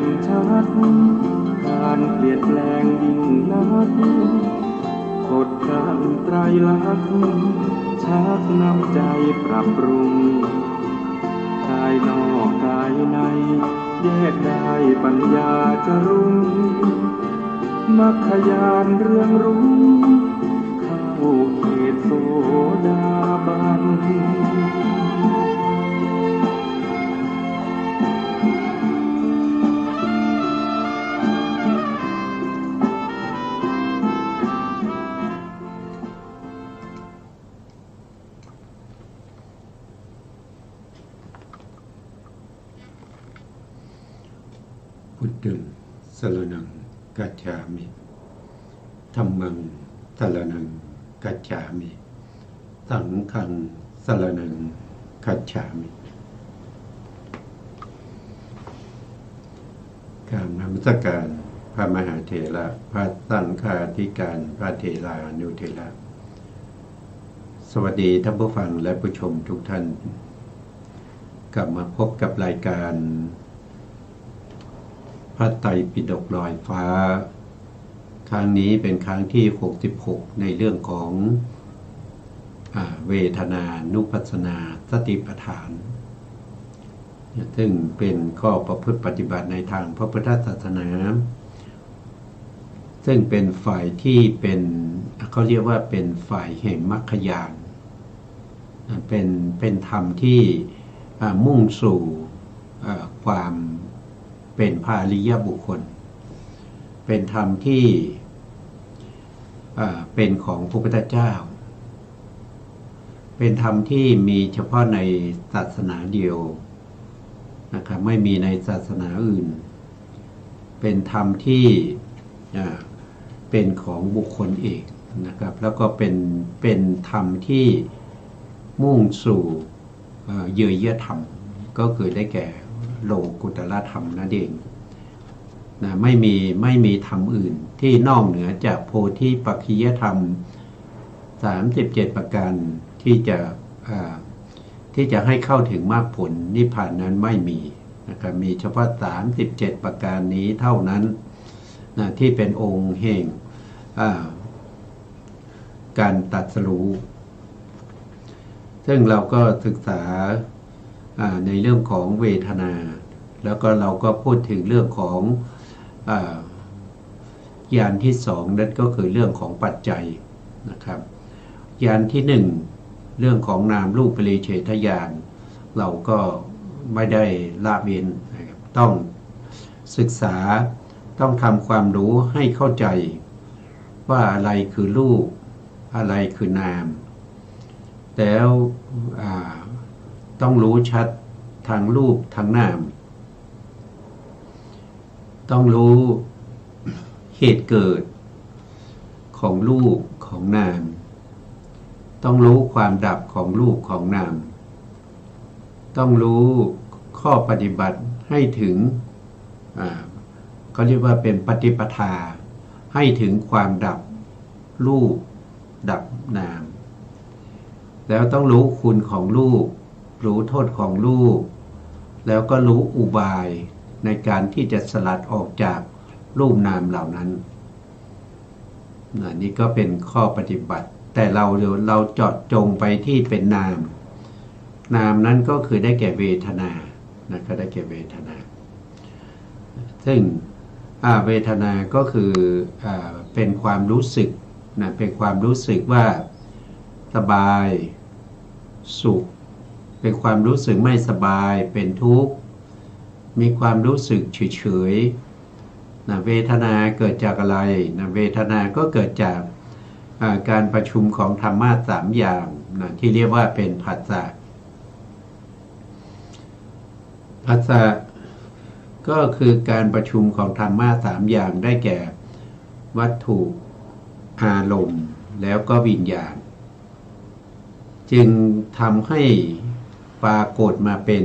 นชัดการเปลี่ยนแปลงยิ่งนักกฎการไตรลักษณ์ชักนำใจปรับปรุงกายนอกกายในแยกได้ปัญญาจะรุ่งมรรคญาณเรื่องรุ่งเข้าเขตโสดาบันพุทธังสรณังกัจฉามิธัมมังสรณังกัจฉามิสังฆังสรณังกัจฉามิการนมัสการพระมหาเถระพระสังฆาธิการพระเถรานุเถระสวัสดีท่านผู้ฟังและผู้ชมทุกท่านกลับมาพบกับรายการพระไตรปิฎกลอยฟ้าครั้งนี้เป็นครั้งที่66ในเรื่องของเวทนานุปัสสนาสติปัฏฐานซึ่งเป็นข้อประพฤติปฏิบัติในทางพระพุทธศาสนาซึ่งเป็นฝ่ายที่เขาเรียกว่าเป็นฝ่ายแห่งมรรคญาณเป็นธรรมที่มุ่งสู่ความเป็นพระอริยบุคคลเป็นธรรมที่เป็นของพระพุทธเจ้าเป็นธรรมที่มีเฉพาะในศาสนาเดียวนะครับไม่มีในศาสนาอื่นเป็นธรรมที่เป็นของบุคคลเอกนะครับแล้วก็เป็นธรรมที่มุ่งสู่เยื่อธรรมก็คือได้แก่โลกุตตรธรรมนั่นเองนะไม่มีธรรมอื่นที่นอกเหนือจากโพธิปักขิยธรรม37ประการที่จะให้เข้าถึงมรรคผลนิพพานนั้นไม่มีนะครับมีเฉพาะ37ประการนี้เท่านั้นนะที่เป็นองค์แห่งการตรัสรู้ซึ่งเราก็ศึกษาในเรื่องของเวทนาแล้วก็เราก็พูดถึงเรื่องของญาณที่สองนั่นก็คือเรื่องของปัจจัยนะครับญาณที่หนึ่งเรื่องของนามรูปปริเฉทญาณเราก็ไม่ได้ละเว้นนะครับต้องศึกษาต้องทำความรู้ให้เข้าใจว่าอะไรคือรูปอะไรคือนามแล้วต้องรู้ชัดทางรูปทางนามต้องรู้เหตุเกิดของรูปของนามต้องรู้ความดับของรูปของนามต้องรู้ข้อปฏิบัติให้ถึงเขาเรียกว่าเป็นปฏิปทาให้ถึงความดับรูปดับนามแล้วต้องรู้คุณของรูปรู้โทษของรูปแล้วก็รู้อุบายในการที่จะสลัดออกจากรูปนามเหล่านั้นนี่ก็เป็นข้อปฏิบัติแต่เราเจาะจงไปที่เป็นนามนั้นก็คือได้แก่เวทนาก็ได้แก่เวทนาซึ่งเวทนาก็คือเป็นความรู้สึกเป็นความรู้สึกว่าสบายสุขเป็นความรู้สึกไม่สบายเป็นทุกข์มีความรู้สึกเฉยๆเวทนาเกิดจากอะไรเวทนาก็เกิดจากการประชุมของธรรมะ3อย่างที่เรียกว่าเป็นผัสสะก็คือการประชุมของธรรมะ3อย่างได้แก่วัตถุอารมณ์แล้วก็วิญญาณจึงทำให้ปรากฏมาเป็น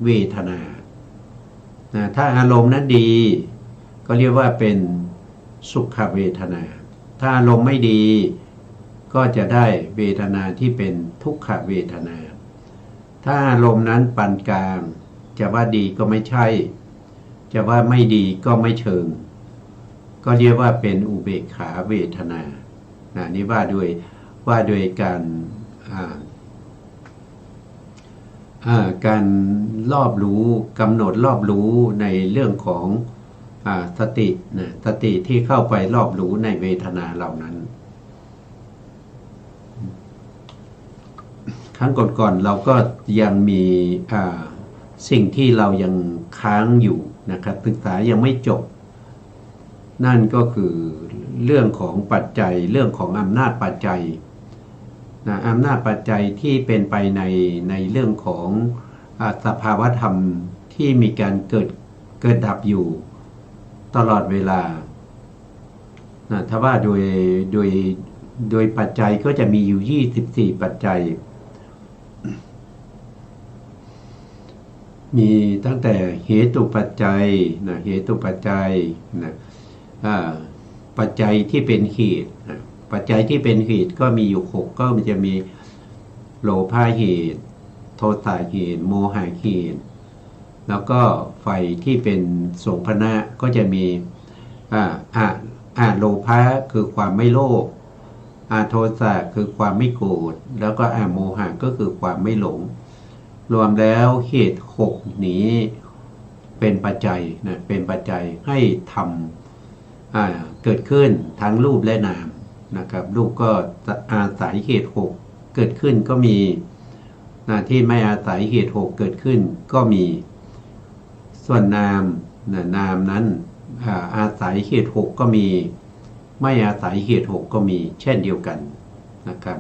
เวทนาถ้าอารมณ์นั้นดีก็เรียกว่าเป็นสุขเวทนาถ้าอารมณ์ไม่ดีก็จะได้เวทนาที่เป็นทุกขเวทนาถ้าอารมณ์นั้นปานกลางจะว่าดีก็ไม่ใช่ จะว่าไม่ดีก็ไม่เชิงก็เรียกว่าเป็นอุเบกขาเวทนานี่ว่าด้วยการรอบรู้กำหนดรอบรู้ในเรื่องของสติสติที่เข้าไปรอบรู้ในเวทนาเหล่านั้นครั้งก่อนๆเราก็ยังมีสิ่งที่เรายังค้างอยู่นะครับศึกษายังไม่จบนั่นก็คือเรื่องของปัจจัยเรื่องของอำนาจปัจจัยอำนาจปัจจัยที่เป็นไปในเรื่องของสภาวธรรมที่มีการเกิดดับอยู่ตลอดเวลาถ้าว่าโดยปัจจัยก็จะมีอยู่24ปัจจัยมีตั้งแต่เหตุปัจจัยเหตุปัจจัยปัจจัยที่เป็นเหตุปัจจัยที่เป็นเหตุก็มีอยู่6ก็มันจะมีโลภะเหตุโทสะเหตุโมหะเหตุแล้วก็ไฟที่เป็นโสภณะก็จะมีโลภะคือความไม่โลภโทสะคือความไม่โกรธแล้วก็โมหะก็คือความไม่หลงรวมแล้วเหตุ6นี้เป็นปัจจัยเป็นปัจจัยให้ทำเกิดขึ้นทั้งรูปและนามนะครับรูปก็อาศัยเหตุ6เกิดขึ้นก็มีที่ไม่อาศัยเหตุ6เกิดขึ้นก็มีส่วนนามนั้นอาศัยเหตุ6ก็มีไม่อาศัยเหตุ6ก็มีเช่นเดียวกันนะครับ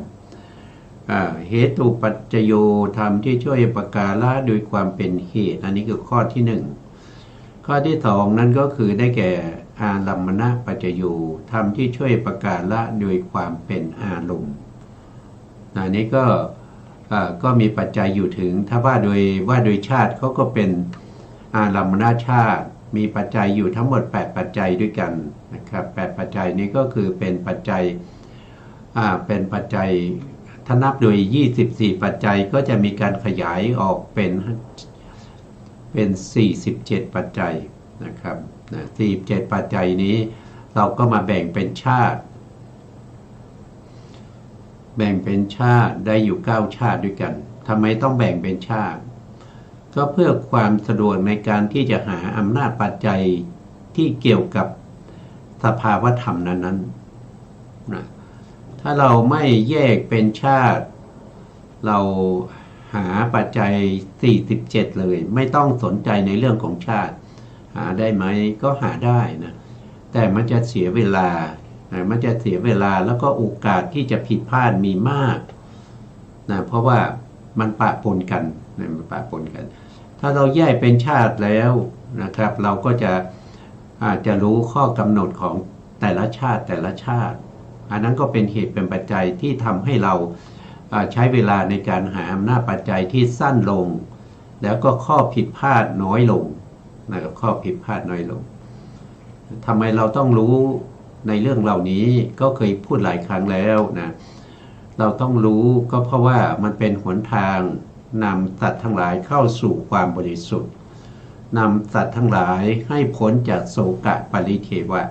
เหตุปัจจโยธรรมที่ช่วยอุปการะโดยความเป็นเหตุอันนี้คือข้อที่1ข้อที่2นั้นก็คือได้แก่อารัมมณปัจจโยธรรมที่ช่วยอุปการะโดยความเป็นอารมณ์อันนี้ก็มีปัจจัยอยู่ถึงถ้าว่าโดยชาติเขาก็เป็นอารัมมณชาติมีปัจจัยอยู่ทั้งหมด8ปัจจัยด้วยกันนะครับ8ปัจจัยนี้ก็คือเป็นปัจจัยถ้านับโดย24ปัจจัยก็จะมีการขยายออกเป็น47ปัจจัยนะครับ47ปัจจัยนี้เราก็มาแบ่งเป็นชาติได้อยู่9ชาติด้วยกันทำไมต้องแบ่งเป็นชาติก็เพื่อความสะดวกในการที่จะหาอำนาจปัจจัยที่เกี่ยวกับสภาวธรรมนั้นนะถ้าเราไม่แยกเป็นชาติเราหาปัจจัย47เลยไม่ต้องสนใจในเรื่องของชาติหาได้ไหมก็หาได้นะแต่มันจะเสียเวลาแล้วก็โอกาสที่จะผิดพลาดมีมากนะเพราะว่ามันปะปนกันถ้าเราแยกเป็นชาติแล้วนะครับเราก็จะรู้ข้อกำหนดของแต่ละชาติอันนั้นก็เป็นเหตุเป็นปัจจัยที่ทำให้เราใช้เวลาในการหาอำนาจปัจจัยที่สั้นลงแล้วก็ข้อผิดพลาดน้อยลงนะครับข้อผิดพลาดน้อยลงทำไมเราต้องรู้ในเรื่องเหล่านี้ก็เคยพูดหลายครั้งแล้วนะเราต้องรู้ก็เพราะว่ามันเป็นหนทางนำสัตว์ทั้งหลายเข้าสู่ความบริสุทธิ์นำสัตว์ทั้งหลายให้พ้นจากโศกะปริเทวะ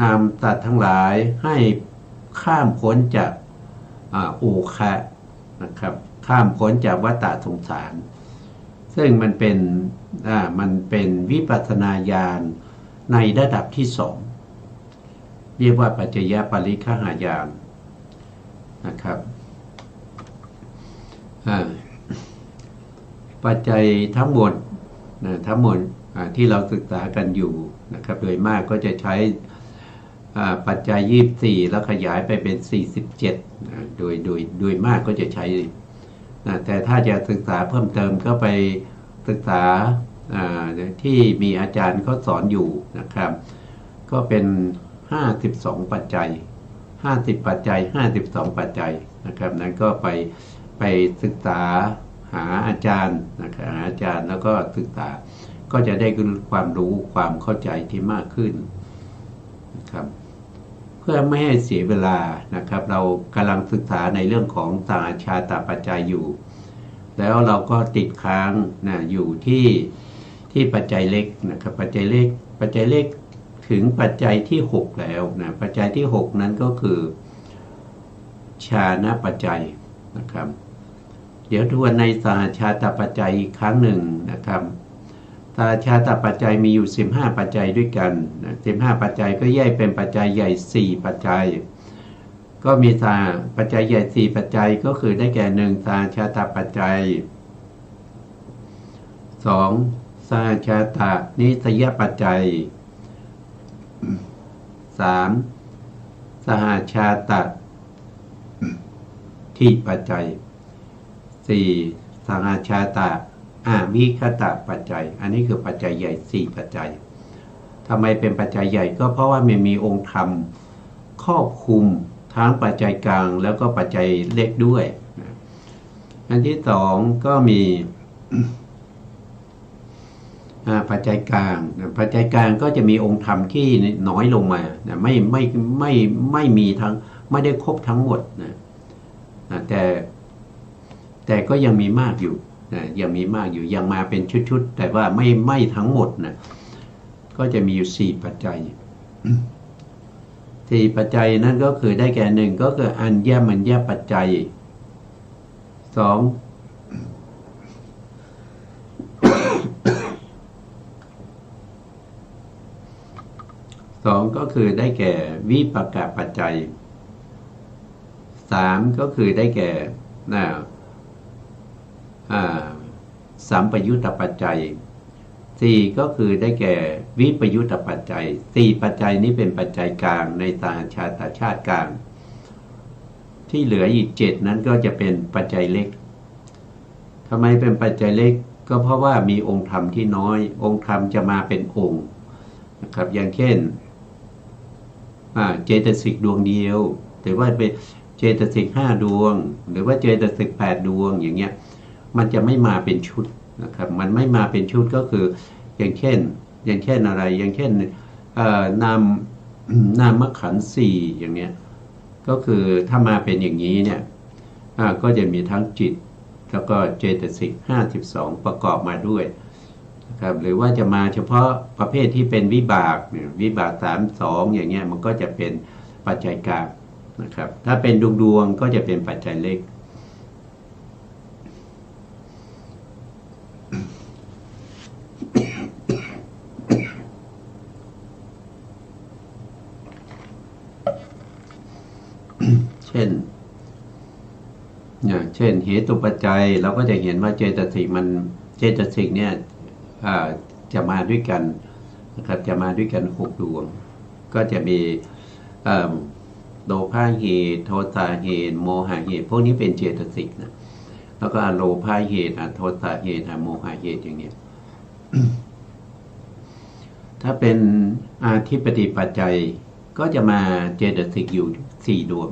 นำสัตว์ทั้งหลายให้ข้ามพ้นจากโอคะนะครับข้ามพ้นจากวัฏสงสารซึ่งมันเป็นวิปัสสนาญาณในระดับที่2เรียกว่าปัจจยปริฆหญาณนะครับปัจจัยทั้งหมดที่เราศึกษากันอยู่นะครับโดยมากก็จะใช้ปัจจัย24แล้วขยายไปเป็น47โดยมากก็จะใช้แต่ถ้าจะศึกษาเพิ่มเติมก็ไปศึกษาที่มีอาจารย์เขาสอนอยู่นะครับก็เป็น52ปัจจัย50ปัจจัย52ปัจจัยนะครับนั้นก็ไปศึกษาหาอาจารย์นะครับหาอาจารย์แล้วก็ศึกษาก็จะได้ความรู้ความเข้าใจที่มากขึ้นนะครับเพื่อไม่ให้เสียเวลานะครับเรากำลังศึกษาในเรื่องของสหชาตปัจจัยอยู่แล้วเราก็ติดค้างอยู่ที่ ที่ปัจจัยเล็กนะครับปัจจัยเล็กถึงปัจจัยที่6แล้วนะปัจจัยที่6นั้นก็คือชานะปัจจัยนะครับเดี๋ยวทวนในสหชาตปัจจัยอีกครั้งหนึ่งนะครับสหชาตปัจจัยมีอยู่15ปัจจัยด้วยกันนะ15ปัจจัยก็แยกเป็นปัจจัยใหญ่4ปัจจัยก็มีปัจจัยใหญ่4ปัจจัยก็คือได้แก่1สหชาตปัจจัย2สหชาตนิสยปัจจัย3สหชาตทิปัจจัย4สหชาตอาวิคตปัจจัยอันนี้คือปัจจัยใหญ่4ปัจจัยทำไมเป็นปัจจัยใหญ่ก็เพราะว่ามันมีองค์ธรรมครอบคลุมทั้งปัจจัยกลางแล้วก็ปัจจัยเล็กด้วยอันที่2ก็มีปัจจัยกลางปัจจัยกลางก็จะมีองค์ธรรมที่น้อยลงมาไม่มีทั้งไม่ได้ครบทั้งหมดนะแต่ก็ยังมีมากอยู่นะยังมีมากอยู่ยังมาเป็นชุดๆแต่ว่าไม่ทั้งหมดนะก็จะมีอยู่4ปัจจัย4ปัจจัยนั่นก็คือได้แก่1ก็คืออัญญมัญญปัจจัย2ก็คือได้แก่วิปากปัจจัย3ก็คือได้แก่สัมปยุตตปัจจัย4ก็คือได้แก่วิปยุตตปัจจัย4ปัจจัยนี้เป็นปัจจัยกลางในสหชาตชาติกลางที่เหลืออีก7นั้นก็จะเป็นปัจจัยเล็กทำไมเป็นปัจจัยเล็กก็เพราะว่ามีองค์ธรรมที่น้อยองค์ธรรมจะมาเป็นองค์นะครับอย่างเช่นเจตสิกดวงเดียวแต่ว่าเป็นเจตสิก5ดวงหรือว่าเจตสิก8ดวงอย่างเงี้ยมันจะไม่มาเป็นชุดนะครับมันไม่มาเป็นชุดก็คืออย่างเช่นอะไรอย่างเช่นนามขันธ์4อย่างเนี้ยก็คือถ้ามาเป็นอย่างนี้เนี่ยก็จะมีทั้งจิตแล้วก็เจตสิก52ประกอบมาด้วยนะครับหรือว่าจะมาเฉพาะประเภทที่เป็นวิบากเนี่ยวิบาก32อย่างเงี้ยมันก็จะเป็นปัจจัยกลางนะครับถ้าเป็นดวงก็จะเป็นปัจจัยเล็กเช่นเหตุปัจจัยเราก็จะเห็นว่าเจตสิกเนี่ยจะมาด้วยกันนะครับจะมาด้วยกัน6ดวงก็จะมีโลภะเหตุโทสะเหตุโมหะเหตุพวกนี้เป็นเจตสิกนะแล้วก็อโลภะเหตุอโทสะเหตุอโมหะเหตุอย่างเงี้ย ถ้าเป็นอาธิปติปัจจัยก็จะมาเจตสิกอยู่4ดวง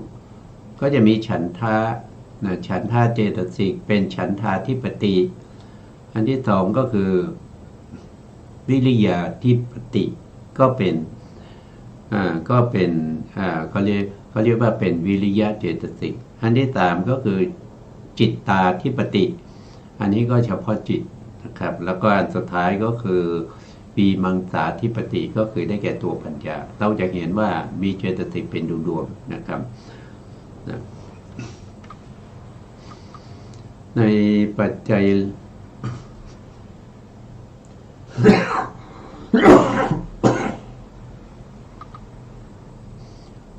ก็จะมีฉันทะฉันทะเจตสิกเป็นฉันทาธิปติอันที่2ก็คือวิริยาธิปติก็เป็นเขาเรียกว่าเป็นวิริยะเจตสิกอันที่3ก็คือจิตตาธิปติอันนี้ก็เฉพาะจิตนะครับแล้วก็อันสุดท้ายก็คือปีมังสาธิปติก็คือได้แก่ตัวปัญญาเราจะเห็นว่ามีเจตสิกเป็นดวงๆนะครับในปัจจัย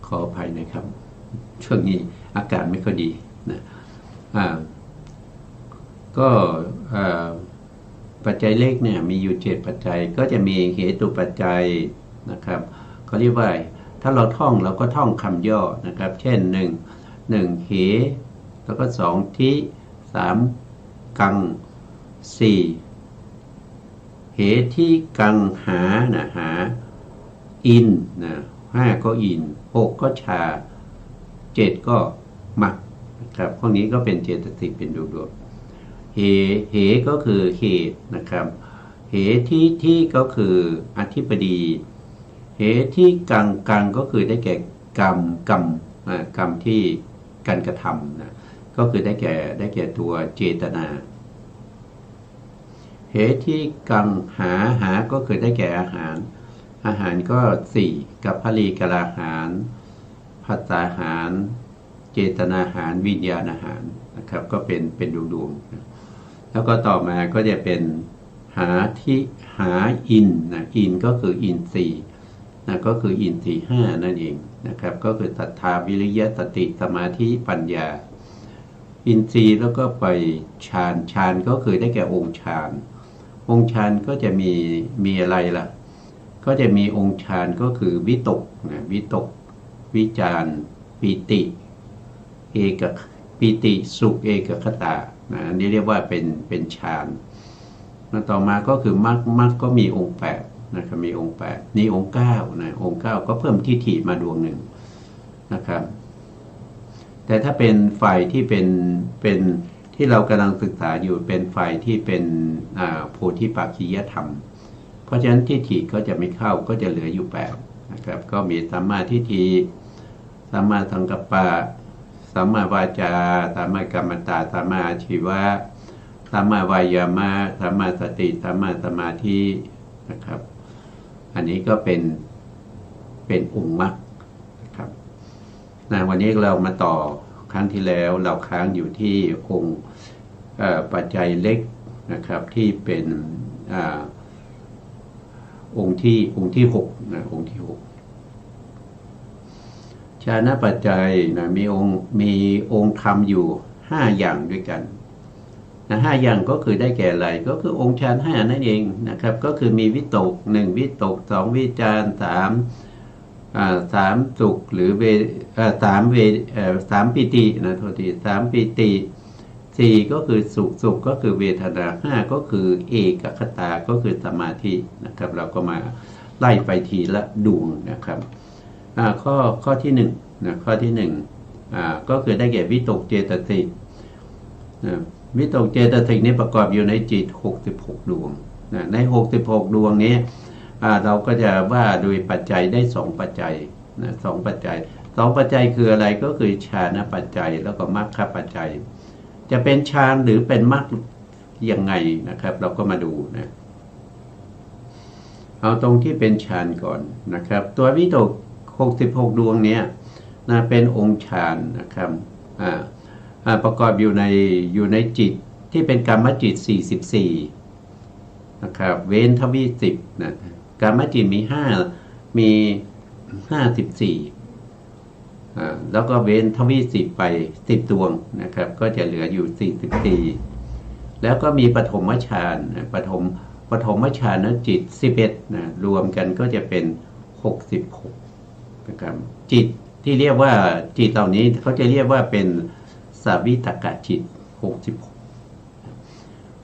ขออภัยนะครับช่วงนี้อากาศไม่ค่อยดีนะก็ปัจจัยเลขเนี่ยมีอยู่7ปัจจัยก็จะมีเหตุปัจจัยนะครับเขาเรียกว่าถ้าเราท่องเราก็ท่องคำย่อนะครับเช่น1เหแล้วก็2ทิ3กัง4เหที่กังหาหาอิน5ก็อิน6ก็ชา7ก็มักนะครับพวกนี้ก็เป็นเจตสิกเป็นดวงเหก็คือเหตุนะครับเหที่ก็คืออธิปดีเหที่กังก็คือได้แก่กรรมที่การกระทำนะก็คือได้แก่ตัวเจตนาเห เหทิกังหาก็คือได้แก่อาหารก็สี่กับพลีกลาหารภัตตาหารเจตนาหารวิญญาณอาหารนะครับก็เป็นดวงๆแล้วก็ต่อมาก็จะเป็นหาอินนะอินก็คืออินทรีย์นะก็คืออินทรีย์ห้านั่นเองนะครับก็คือศรัทธาวิริยะสติสมาธิปัญญาอินทรีย์แล้วก็ไปฌานก็คือได้แก่องค์ฌานก็จะมีอะไรล่ะก็จะมีองค์ฌานก็คือวิตกนะวิตกวิจารปิติปิติสุขเอกคตานะอันนี้เรียกว่าเป็นฌานแล้วต่อมาก็คือมรรคก็มีองค์8นะครับมีองค์8นี่องค์9นะองค์9ก็เพิ่มทิฏฐิมาดวงหนึ่งนะครับแต่ถ้าเป็นฝ่ายที่เป็นที่เรากำลังศึกษาอยู่เป็นฝ่ายที่เป็นโพธิปักขิยธรรมเพราะฉะนั้นทิฏฐิก็จะไม่เข้าก็จะเหลืออยู่8นะครับก็มีสัมมาทิฏฐิสัมมาสังกัปปะสัมมาวาจาสัมมากัมมันตสัมมาอาชีวะสัมมาวายามะสัมมาสติสัมมาสมาธินะครับอันนี้ก็เป็นองค์มรรคนะครับวันนี้เรามาต่อครั้งที่แล้วเราค้างอยู่ที่องค์ปัจจัยเล็กนะครับที่เป็นองค์ที่6นะองค์ที่6ฌานปัจจัยนะมีองค์ธรรมอยู่5อย่างด้วยกันนะ5อย่างก็คือได้แก่อะไรก็คือองค์ฌาน5นั่นเองนะครับก็คือมีวิตก1วิตก2วิจาร3สุขหรือ3ปิตินะโทษที3ปิติ4ก็คือสุขก็คือเวทนา5ก็คือเอกคตาก็คือสมาธินะครับเราก็มาไล่ไปทีละดวงนะครับข้อที่1นะข้อที่1ก็คือได้แก่วิตกเจตสิกวิตกเจตสิกนี้ประกอบอยู่ในจิต66ดวงนะใน66ดวงนี้เราก็จะว่าโดยปัจจัยได้2ปัจจัยนะ2ปัจจัยคืออะไรก็คือฌานปัจจัยแล้วก็มรรคปัจจัยจะเป็นฌานหรือเป็นมรรคยังไงนะครับเราก็มาดูนะเอาตรงที่เป็นฌานก่อนนะครับตัววิตก66ดวงนี้นะเป็นองค์ฌานนะครับประกอบอยู่ในจิตที่เป็นกรรมจิต44นะครับเว้นทวี10นะกรรมจิตมี54แล้วก็เว้นทวี10ไป10ดวงนะครับก็จะเหลืออยู่44แล้วก็มีปฐมฌานปฐมฌานนะจิต11นะรวมกันก็จะเป็น66นะครับจิตที่เรียกว่าจิตเหล่านี้เขาจะเรียกว่าเป็นสาวิตกะจิต66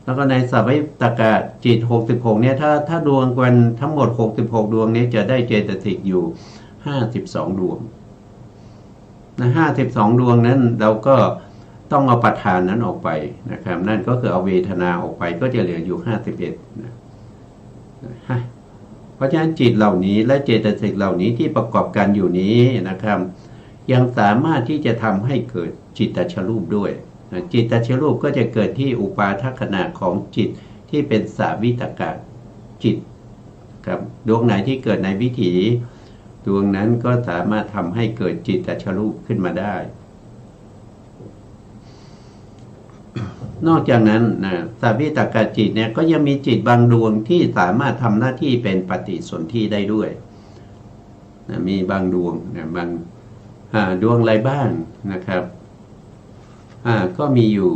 แล้วก็ในสาวิตกะจิต66เนี่ยถ้าดวงกันทั้งหมด66ดวงนี้จะได้เจตสิกอยู่52ดวงนะ52ดวงนั้นเราก็ต้องเอาประธานนั้นออกไปนะครับนั่นก็คือเอาเวทนาออกไปก็จะเหลืออยู่51นะเพราะฉะนั้นจิตเหล่านี้และเจตสิกเหล่านี้ที่ประกอบกันอยู่นี้นะครับยังสามารถที่จะทำให้เกิดจิตตชรูปด้วยจิตตชรูปก็จะเกิดที่อุปาทัขณะของจิตที่เป็นสาวิตกะจิตครับดวงไหนที่เกิดในวิถีดวงนั้นก็สามารถทำให้เกิดจิตตชรูปขึ้นมาได้นอกจากนั้นนะสาวิตกะจิตเนี่ยก็ยังมีจิตบางดวงที่สามารถทำหน้าที่เป็นปฏิสนธิได้ด้วยนะมีบางดวงนะบางดวงอะไรบ้างนะครับก็มีอยู่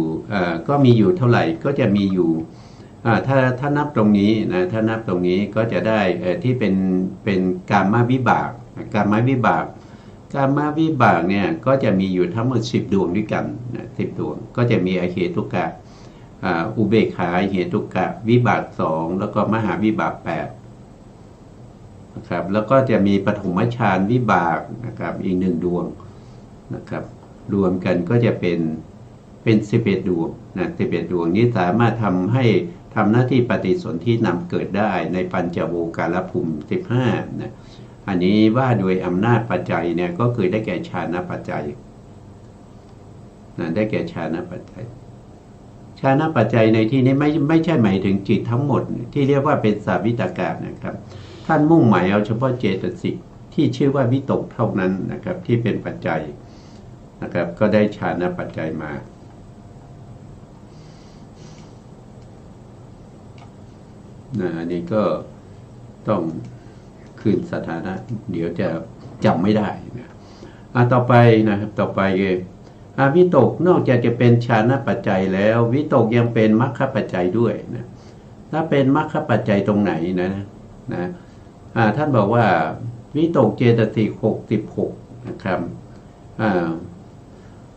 เท่าไหร่ก็จะมีอยู่ถ้านับตรงนี้นะถ้านับตรงนี้ก็จะได้ที่เป็นกามวิบากเนี่ยก็จะมีอยู่ทั้งหมด10ดวงด้วยกันนะ10ดวงก็จะมีอเหตุกะอุเบกขาเหตุกะวิบาก2แล้วก็มหาวิบาก8นะครับแล้วก็จะมีปฐมฌานวิบากนะครับอีก1ดวงนะครับรวมกันก็จะเป็น11ดวงนะ11ดวงนี้สามารถทำหน้าที่ปฏิสนธินำเกิดได้ในปัญจโวการภูมิ15นะอันนี้ว่าโดยอำนาจปัจจัยเนี่ยก็คือได้แก่ฌานปัจจัยนะได้แก่ฌานปัจจัย ฌานปัจจัยในที่นี้ไม่ใช่หมายถึงจิตทั้งหมดที่เรียกว่าเป็นสาวิตกะนะครับท่านมุ่งหมายเอาเฉพาะเจตสิกที่ชื่อว่าวิตกเท่านั้นนะครับที่เป็นปัจจัยนะครับก็ได้ฌานปัจจัยมาอันนี้ก็ต้องคืนสถานะเดี๋ยวจะจำไม่ได้นะต่อไปนะครับต่อไปวิตกนอกจากจะเป็นฌานปัจจัยแล้ววิตกยังเป็นมรรคปัจจัยด้วยนะถ้าเป็นมรรคปัจจัยตรงไหนนะท่านบอกว่าวิตกเจตสิก66นะครับ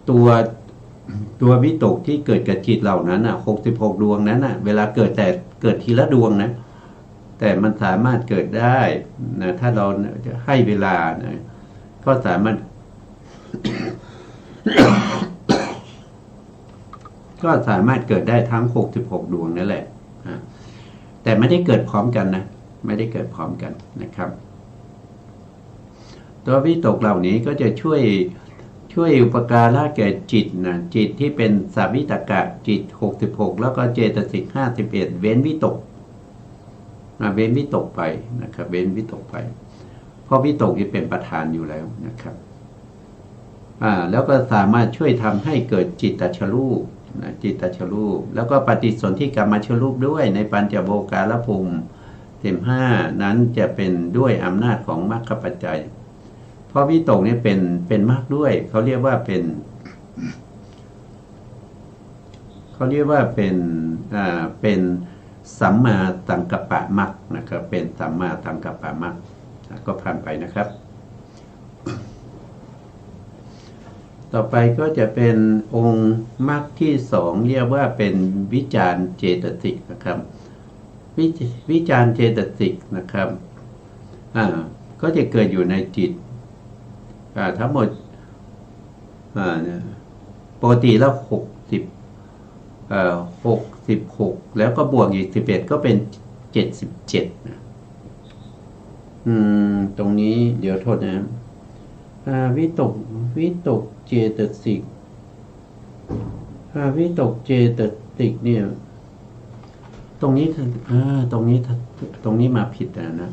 ตัววิตกที่เกิดกับจิตเหล่านั้น66ดวงนั้นเวลาเกิดทีละดวงนะแต่มันสามารถเกิดได้นะถ้าเราให้เวลานะก็สามารถ ก็สามารถเกิดได้ทั้ง66ดวงนั่นแหละแต่ไม่ได้เกิดพร้อมกันนะไม่ได้เกิดพร้อมกันนะครับตัววิตกเหล่านี้ก็จะช่วยอุปการะแก่จิตนะจิตที่เป็นสาวิตกะจิต66แล้วก็เจตสิก51เว้นวิตกเว้นวิตกไปนะครับเว้นวิตกไปเพราะวิตกจะเป็นประธานอยู่แล้วนะครับแล้วก็สามารถช่วยทำให้เกิดจิตตชรูปจิตตชรูปแล้วก็ปฏิสนธิกรรมชรูปด้วยในปัญจโวการภูมิ15นั้นจะเป็นด้วยอำนาจของมรรคปัจจัยเพราะวิตกนี่เป็นมรรคด้วยเขาเรียกว่าเป็นสัมมาสังกัปปะมรรคนะครับเป็นสัมมาสังกัปปะมรรคก็ผ่านไปนะครับต่อไปก็จะเป็นองค์มรรคที่สองเรียกว่าเป็นวิจารเจตสิกนะครับวิจารเจตสิกนะครับก็จะเกิดอยู่ในจิตทั้งหมดปกติแล้ว66แล้วก็บวกอีก11ก็เป็น77นะตรงนี้เดี๋ยวโทษนะวิตกเจตสิกวิตกเจตสิกเนี่ยตรงนี้ตรงนี้มาผิดนะ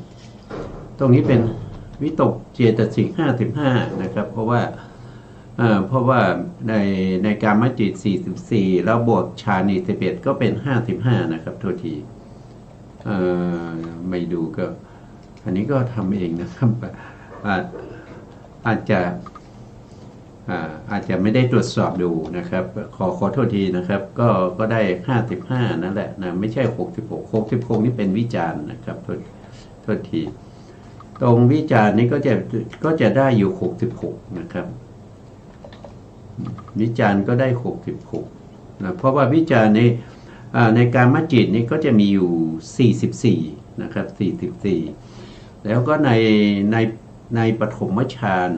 ตรงนี้เป็นวิตกเจตสิก55นะครับเพราะว่าในกามจิต44แล้วบวกฌานอีก11ก็เป็น55นะครับโทษทีไม่ดูก็อันนี้ก็ทำเองนะครับอาจจะไม่ได้ตรวจสอบดูนะครับขอโทษทีนะครับก็ได้55นั่นแหละนะไม่ใช่66นี่เป็นวิจารณ์นะครับโทษทีตรงวิจารณ์นี้ก็จะได้อยู่66นะครับวิจารณ์ก็ได้66นะเพราะว่าวิจารณ์ในกามจิตนี้ก็จะมีอยู่44นะครับ44แล้วก็ในปฐมฌาน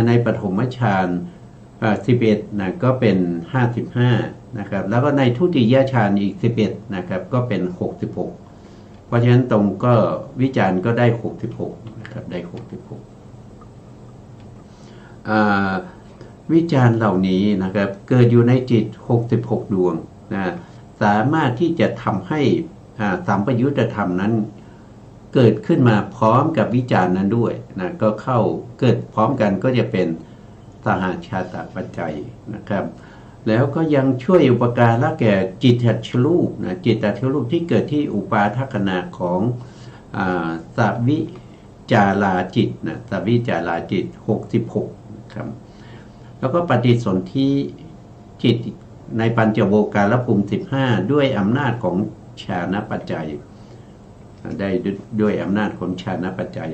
ในปฐมฌาน11นะก็เป็น55นะครับแล้วก็ในทุติยฌานอีก11นะครับก็เป็น66เพราะฉะนั้นตรงก็วิจารณ์ก็ได้66นะครับได้66วิจารณ์เหล่านี้นะครับเกิดอยู่ในจิต66ดวงนะสามารถที่จะทำให้สัมปยุตธรรมนั้นเกิดขึ้นมาพร้อมกับวิจารณ์นั้นด้วยนะก็เข้าเกิดพร้อมกันก็จะเป็นสหชาตปัจจัยนะครับแล้วก็ยังช่วยอุปการะแก่จิตตชรูปนะจิตตชรูปที่เกิดที่อุปาทขณะของสัพวิจาราจิตนะสัพวิจาราจิต66นะครับแล้วก็ปฏิสนธิจิตในปัญจโวการภูมิ15ด้วยอำนาจของฌานปัจจัยได้ด้วยอำนาจของฌานปัจจัย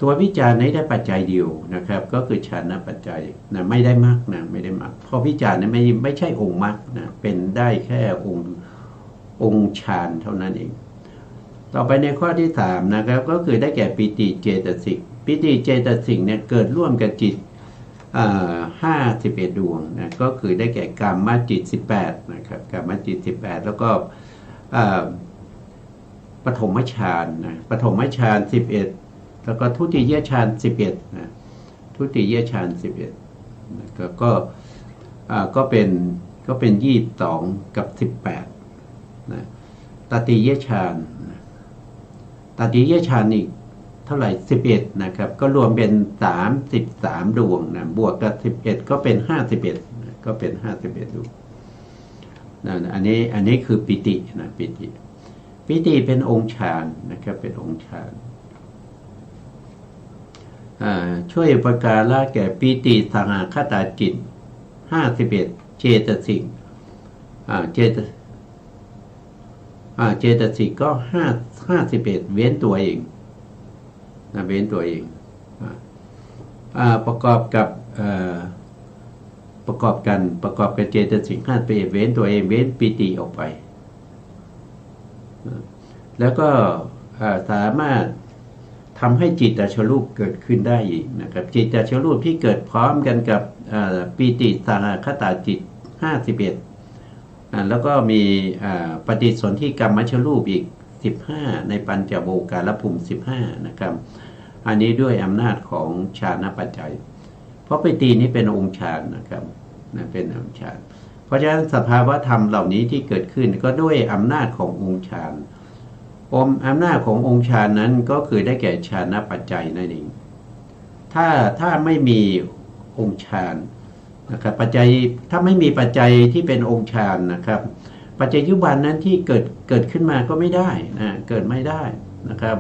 ตัววิจารณ์นี้ได้ปัจจัยเดียวนะครับก็คือฌานปัจจัยนะไม่ได้มรรคนะไม่ได้มรรคเพราะวิจารณ์นี้ไม่ใช่องค์มรรคนะเป็นได้แค่องค์ฌานเท่านั้นเองต่อไปในข้อที่3นะครับก็คือได้แก่ปิติเจตสิกปิติเจตสิกเนี่ยเกิดร่วมกับจิต51ดวงนะก็คือได้แก่กามจิต18นะครับกามจิต18แล้วก็ปฐมฌานนะปฐมฌาน11แล้วก็ทุติยฌาน11นะทุติยฌาน11นะก็เป็น ก็เป็น22กับ18นะตติยฌานตติยฌานอีกเท่าไหร่11นะครับก็รวมเป็น33ดวงนะบวกกับ11ก็เป็น51ก็เป็น51ดวงนะอันนี้คือปิตินะปิติเป็นองค์ฌานนะครับเป็นองค์ฌานช่วยอุปการะแก่ปิติสหคตาจิต51เจตสิกเจตสิกก็51เว้นตัวเองนะเว้นตัวเองประกอบกับเจตสิก51เว้นตัวเองเว้นปิติออกไปแล้วก็สามารถทำให้จิตตชรูปเกิดขึ้นได้อีกนะครับจิตตชรูปที่เกิดพร้อมกันกับปิติสหคตาจิต51แล้วก็มีปฏิสนธิกรรมชรูปอีก15ในปัญจโวการภูมิ15นะครับอันนี้ด้วยอำนาจของฌานปัจจัยเพราะปิตินี้เป็นองค์ฌานนะครับเป็นองค์ฌานเพราะฉะนั้นสภาวะธรรมเหล่านี้ที่เกิดขึ้นก็ด้วยอำนาจขององค์ฌานอำนาจขององค์ฌานนั้นก็คือได้แก่ฌานปัจจัยนั่นเองถ้าไม่มีองค์ฌานนะครับปัจจัยถ้าไม่มีปัจจัยที่เป็นองค์ฌานนะครับปัจจัยยุบันนั้นที่เกิดขึ้นมาก็ไม่ได้นะเกิดไม่ได้นะครับ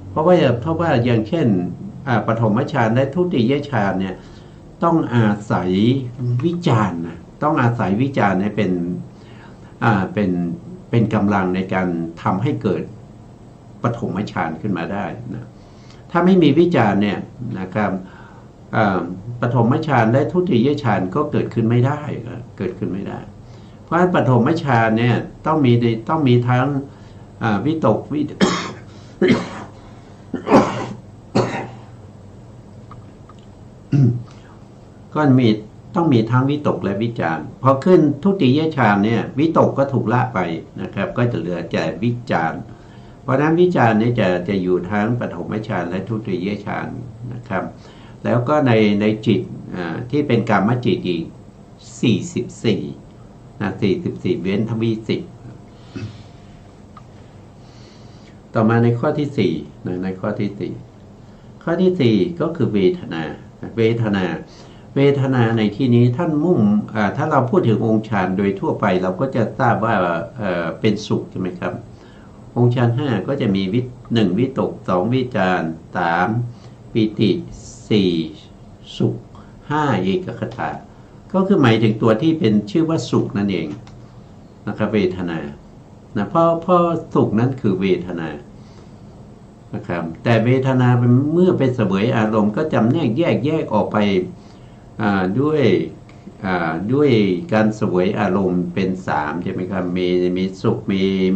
เพราะว่าอย่างเช่นปฐมฌานและทุติยฌานเนี่ยต้องอาศัยวิจารณ์นะต้องอาศัยวิจารณ์ให้เป็นกำลังในการทำให้เกิดปฐมฌานขึ้นมาได้นะถ้าไม่มีวิจารณ์เนี่ยนะครับปฐมฌานและทุติยฌานก็เกิดขึ้นไม่ได้เกิดขึ้นไม่ได้เพราะฉะนั้นปฐมฌานเนี่ยต้องมีทั้งวิตกก็ต้องมีทั้งวิตกและวิจารณ์พอขึ้นทุติยฌานเนี่ยวิตกก็ถูกละไปนะครับก็จะเหลือแต่วิจารณ์เพราะนั้นวิจารณ์นี่จะอยู่ทั้งปฐมฌานและทุติยฌานนะครับแล้วก็ในจิตที่เป็นกามจิตอีก44นะ44เว้นทวี10ต่อมาในข้อที่4นะในข้อที่4ข้อที่4ก็คือเวทนาในที่นี้ท่านถ้าเราพูดถึงองค์ฌานโดยทั่วไปเราก็จะทราบว่าเป็นสุขใช่ไหมครับองค์ฌาน5ก็จะมี1วิตก2วิจาร3ปิติ4สุข5เอกคตาก็คือหมายถึงตัวที่เป็นชื่อว่าสุขนั่นเองนะครับเวทนานะเพราะสุขนั้นคือเวทนานะครับแต่เวทนาเมื่อไปเสวยอารมณ์ก็จำแนกแยกออกไปด้วยการเสวยอารมณ์เป็น3ใช่ไหมครับมีสุข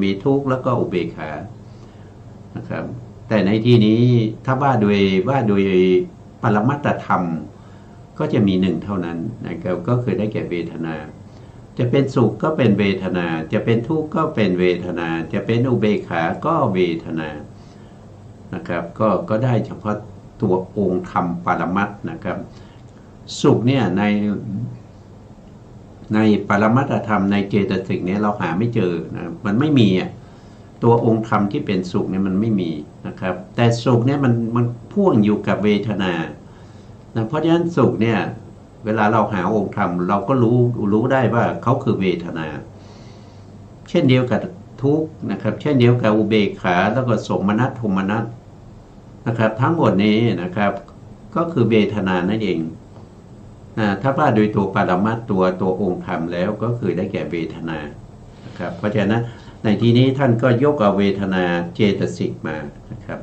มีทุกข์แล้วก็อุเบกขานะครับแต่ในที่นี้ถ้าว่าโดยปรมัตถธรรมก็จะมี1เท่านั้นนะครับก็คือได้แก่เวทนาจะเป็นสุขก็เป็นเวทนาจะเป็นทุกข์ก็เป็นเวทนาจะเป็นอุเบกขาก็เวทนานะครับก็ได้เฉพาะตัวองค์ธรรมปรมัตถ์นะครับสุขเนี่ยในปรมัตถธรรมในเจตสิกเนี่ยเราหาไม่เจอนะมันไม่มีตัวองค์ธรรมที่เป็นสุขเนี่ยมันไม่มีนะครับแต่สุขเนี่ยมันพ่วงอยู่กับเวทนานะเพราะฉะนั้นสุขเนี่ยเวลาเราหาองค์ธรรมเราก็รู้ได้ว่าเขาคือเวทนาเช่นเดียวกับทุกข์นะครับเช่นเดียวกับอุเบกขาแล้วก็สมนัตโทมนัสนะครับทั้งหมดนี้นะครับก็คือเวทนานั่นเองถ้าว่าโดยตัวปรมัตถ์ตัวองค์ธรรมแล้วก็คือได้แก่เวทนานะครับเพราะฉะนั้นในที่นี้ท่านก็ยกเอาเวทนาเจตสิกมานะครับ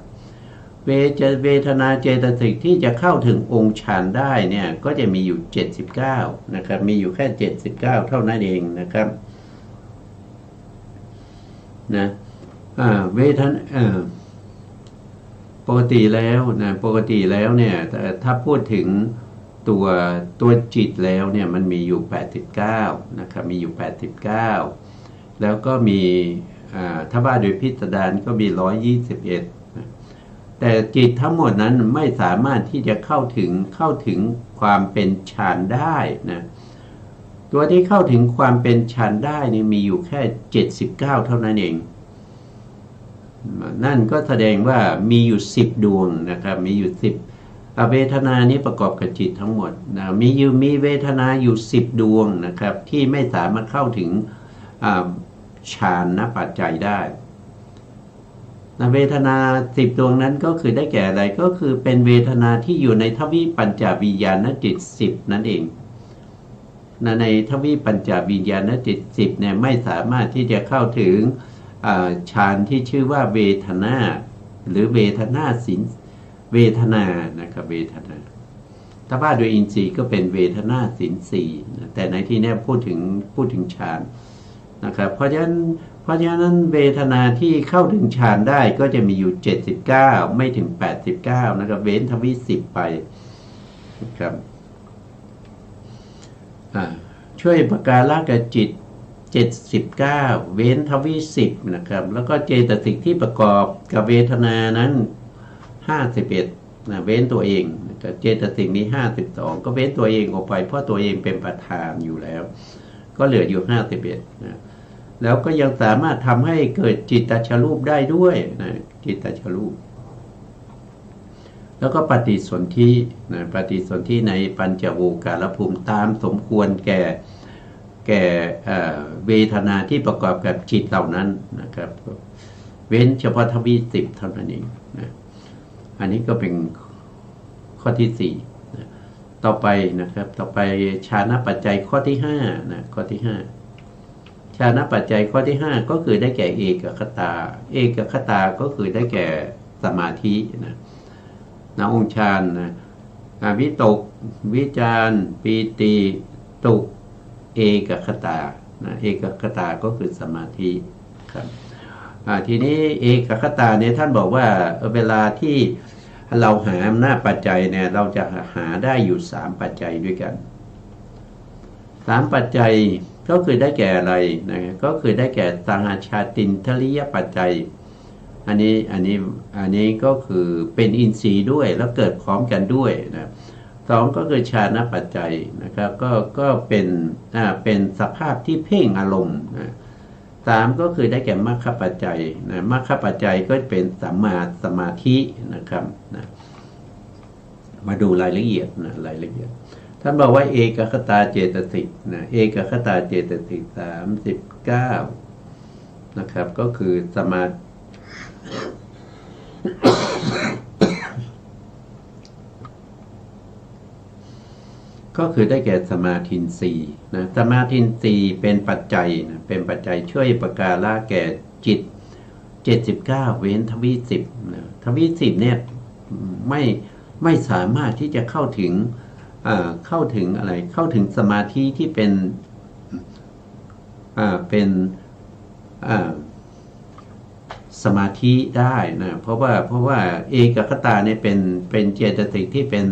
เวทนาเจตสิกที่จะเข้าถึงองค์ฌานได้เนี่ยก็จะมีอยู่79นะครับมีอยู่แค่79เท่านั้นเองนะครับนะเวทนาปกติแล้วเนี่ยถ้าพูดถึงตัวจิตแล้วเนี่ยมันมีอยู่89นะครับมีอยู่89แล้วก็มีถ้าว่าโดยพิสดารก็มี121แต่จิตทั้งหมดนั้นไม่สามารถที่จะเข้าถึงความเป็นฌานได้นะ ตัวที่เข้าถึงความเป็นฌานได้นี่มีอยู่แค่79เท่านั้นเองนั่นก็แสดงว่ามีอยู่10ดวงนะครับมีอยู่10เวทนานี้ประกอบกับจิตทั้งหมดนะมีเวทนาอยู่10ดวงนะครับที่ไม่สามารถเข้าถึงฌานณปัจจัยได้เวทนา10ดวงนั้นก็คือได้แก่อะไรก็คือเป็นเวทนาที่อยู่ในทวิปัญจวิญญาณจิต10นั่นเองในทวิปัญจวิญญาณจิต10เนี่ยไม่สามารถที่จะเข้าถึงฌานที่ชื่อว่าเวทนาหรือเวทนาสินเวทนานะครับเวทนาถ้าว่าโดยอินทรีย์ก็เป็นเวทนาสินสี่แต่ในที่นี้พูดถึงฌานนะครับเพราะฉะนั้นเวทนาที่เข้าถึงฌานได้ก็จะมีอยู่79ไม่ถึง89นะครับเว้นทวิ10ไปนะครับช่วยประการละกับจิต79เว้นทวิ10นะครับแล้วก็เจตสิกที่ประกอบกับเวทนานั้น51นะเว้นตัวเองนะครับเจตสิกนี้52ก็เว้นตัวเองออกไปเพราะตัวเองเป็นประธานอยู่แล้วก็เหลืออยู่51นะแล้วก็ยังสามารถทำให้เกิดจิตตชรูปได้ด้วยนะจิตตชรูปแล้วก็ปฏิสนธินะปฏิสนธิในปัญจโวการภูมิตามสมควรแก่เวทนาที่ประกอบกับจิตเหล่านั้นนะครับเว้นเฉพาะทวี10เท่านั้นเองนะอันนี้ก็เป็นข้อที่4นะต่อไปนะครับต่อไปฌานปัจจัยข้อที่5นะข้อที่5ฌานปัจจัยข้อที่5ก็คือได้แก่เอกคตาเอกคตาก็คือได้แก่สมาธินะองค์ฌานนะวิตกวิจารปีติตุกเอกคตานะเอกคตาก็คือสมาธิครับทีนี้เอกคตาเนี่ยท่านบอกว่าเวลาที่เราหาอำนาจปัจจัยเนี่ยเราจะหาได้อยู่3ปัจจัยด้วยกัน3ปัจจัยก็คือได้แก่อะไรนะก็คือได้แก่สหชาตินทริยปัจจัยอันนี้ก็คือเป็นอินทรีย์ด้วยแล้วเกิดพร้อมกันด้วยนะ2ก็คือฌานปัจจัยนะครับก็เป็นสภาพที่เพ่งอารมณ์นะ3ก็คือได้แก่มรรคปัจจัยนะมรรคปัจจัยก็เป็นสัมมาสมาธินะครับนะมาดูรายละเอียดนะรายละเอียดท่านบอกว่าเอกคตาเจตสิกนะเอกคตาเจตสิก39นะครับก็คือสมาก็คือได้แก่สมาธินรีนะสมาธินรีเป็นปัจจัยนะเป็นปัจจัยช่วยประการละแก่จิต79เว้นทวิ10นะทวิ10เนี่ยไม่สามารถที่จะเข้าถึงอะไรเข้าถึงสมาธิที่เป็นสมาธิได้นะเพราะว่าเอกคตาเนี่ยเป็นเจตสิกที่เป็น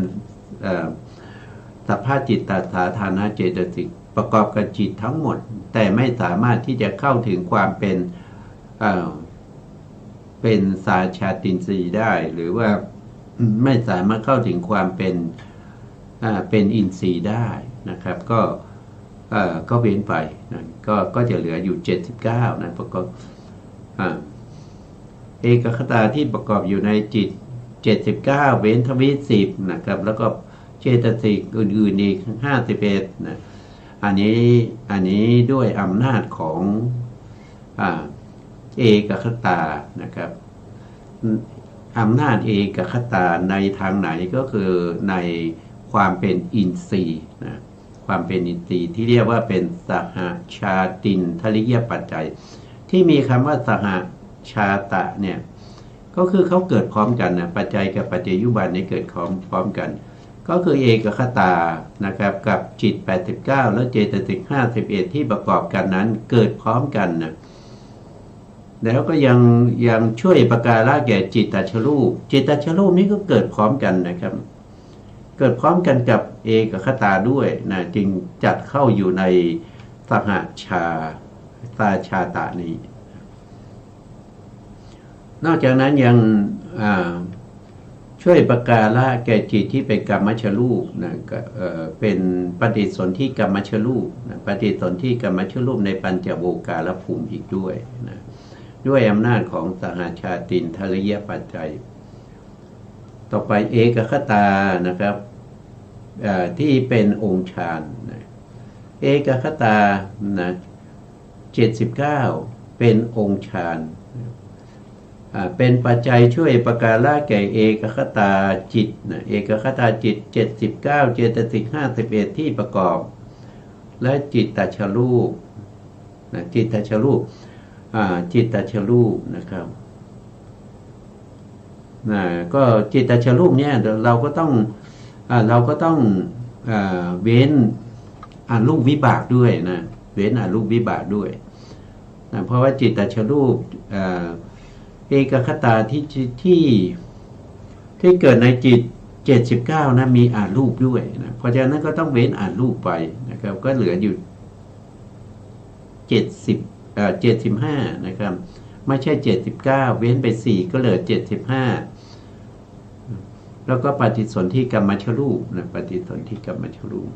สภาพจิตตสาธารณเจตสิกประกอบกับจิตทั้งหมดแต่ไม่สามารถที่จะเข้าถึงความเป็นสาชาตินทรีย์ได้หรือว่าไม่สามารถเข้าถึงความเป็นอินทรีย์ได้นะครับก็เว้นไปนะก็จะเหลืออยู่79นะประกอบเอกคตาที่ประกอบอยู่ในจิต79เว้นทวิ10นะครับแล้วก็เจตสิกอื่นๆอีก51นะอันนี้ด้วยอำนาจของเอกคตานะครับอำนาจเอกคตาในทางไหนก็คือในความเป็นอินทรีย์นะความเป็นอินทรีย์ที่เรียกว่าเป็นสหชาตินทริยปัจจัยที่มีคำว่าสหชาตะเนี่ยก็คือเขาเกิดพร้อมกันนะปัจจัยกับปัจจัยยุบันนี้เกิดพร้อมกันก็คือเอกคตานะครับกับจิต89แล้วเจตสิก51ที่ประกอบกันนั้นเกิดพร้อมกันนะแล้วก็ยังช่วยประการละแก่จิตตชรูปจิตตชรูปนี้ก็เกิดพร้อมกันนะครับเกิดพร้อมกันกับเอกคตาด้วยนะจึงจัดเข้าอยู่ในสหชาตะนี้นอกจากนั้นยัง ช่วยประการละแก่จิตที่เป็นกรรมชรูปนะเป็นปฏิสนธิกรรมชรูปนะปฏิสนธิกรรมชรูปในปัญจโวการภูมิอีกด้วยนะด้วยอำนาจของสหชาตินทริยปัจจัยต่อไปเอกคตานะครับที่เป็นองค์ฌานนะเอกคตานะ79เป็นองค์ฌานเป็นปัจจัยช่วยประการละแก่เอกคตาจิตนะเอกคตาจิต79เจตสิก51ที่ประกอบและจิตตชรูปนะจิตตชรูปจิตตชรูปนะครับก็จิตตชรูปเนี่ยเราก็ต้องเว้นรูปวิบากด้วยนะเว้นรูปวิบากด้วยนะเพราะว่าจิตตชรูปเอกคตาที่เกิดในจิต79นะมีรูปด้วยนะเพราะฉะนั้นก็ต้องเว้นรูปไปนะครับก็เหลืออยู่75นะครับไม่ใช่79เว้นไป4ก็เหลือ75แล้วก็ปฏิสนธิกรรมชรูปนะปฏิสนธิกรรมชรูป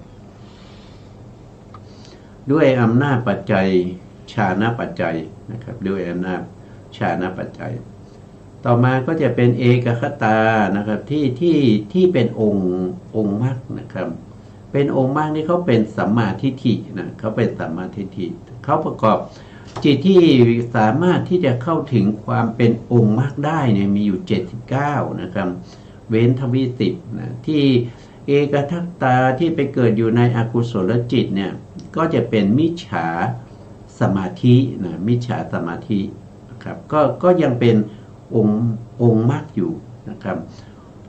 ด้วยอำนาจปัจจัยฌานปัจจัยนะครับด้วยอำนาจฌานปัจจัยต่อมาก็จะเป็นเอกคตานะครับที่เป็นองค์มรรคนะครับเป็นองค์มรรคนี่เขาเป็นสัมมาทิฏฐินะเขาเป็นสัมมาทิฏฐิเขาประกอบจิตที่สามารถที่จะเข้าถึงความเป็นองค์มรรคได้เนี่ยมีอยู่79นะครับเว้นทวิสิบนะที่เอกทัตตาที่ไปเกิดอยู่ในอกุศลจิตเนี่ยก็จะเป็นมิจฉาสมาธินะมิจฉาสมาธินะครับก็ยังเป็นองค์มรรคอยู่นะครับ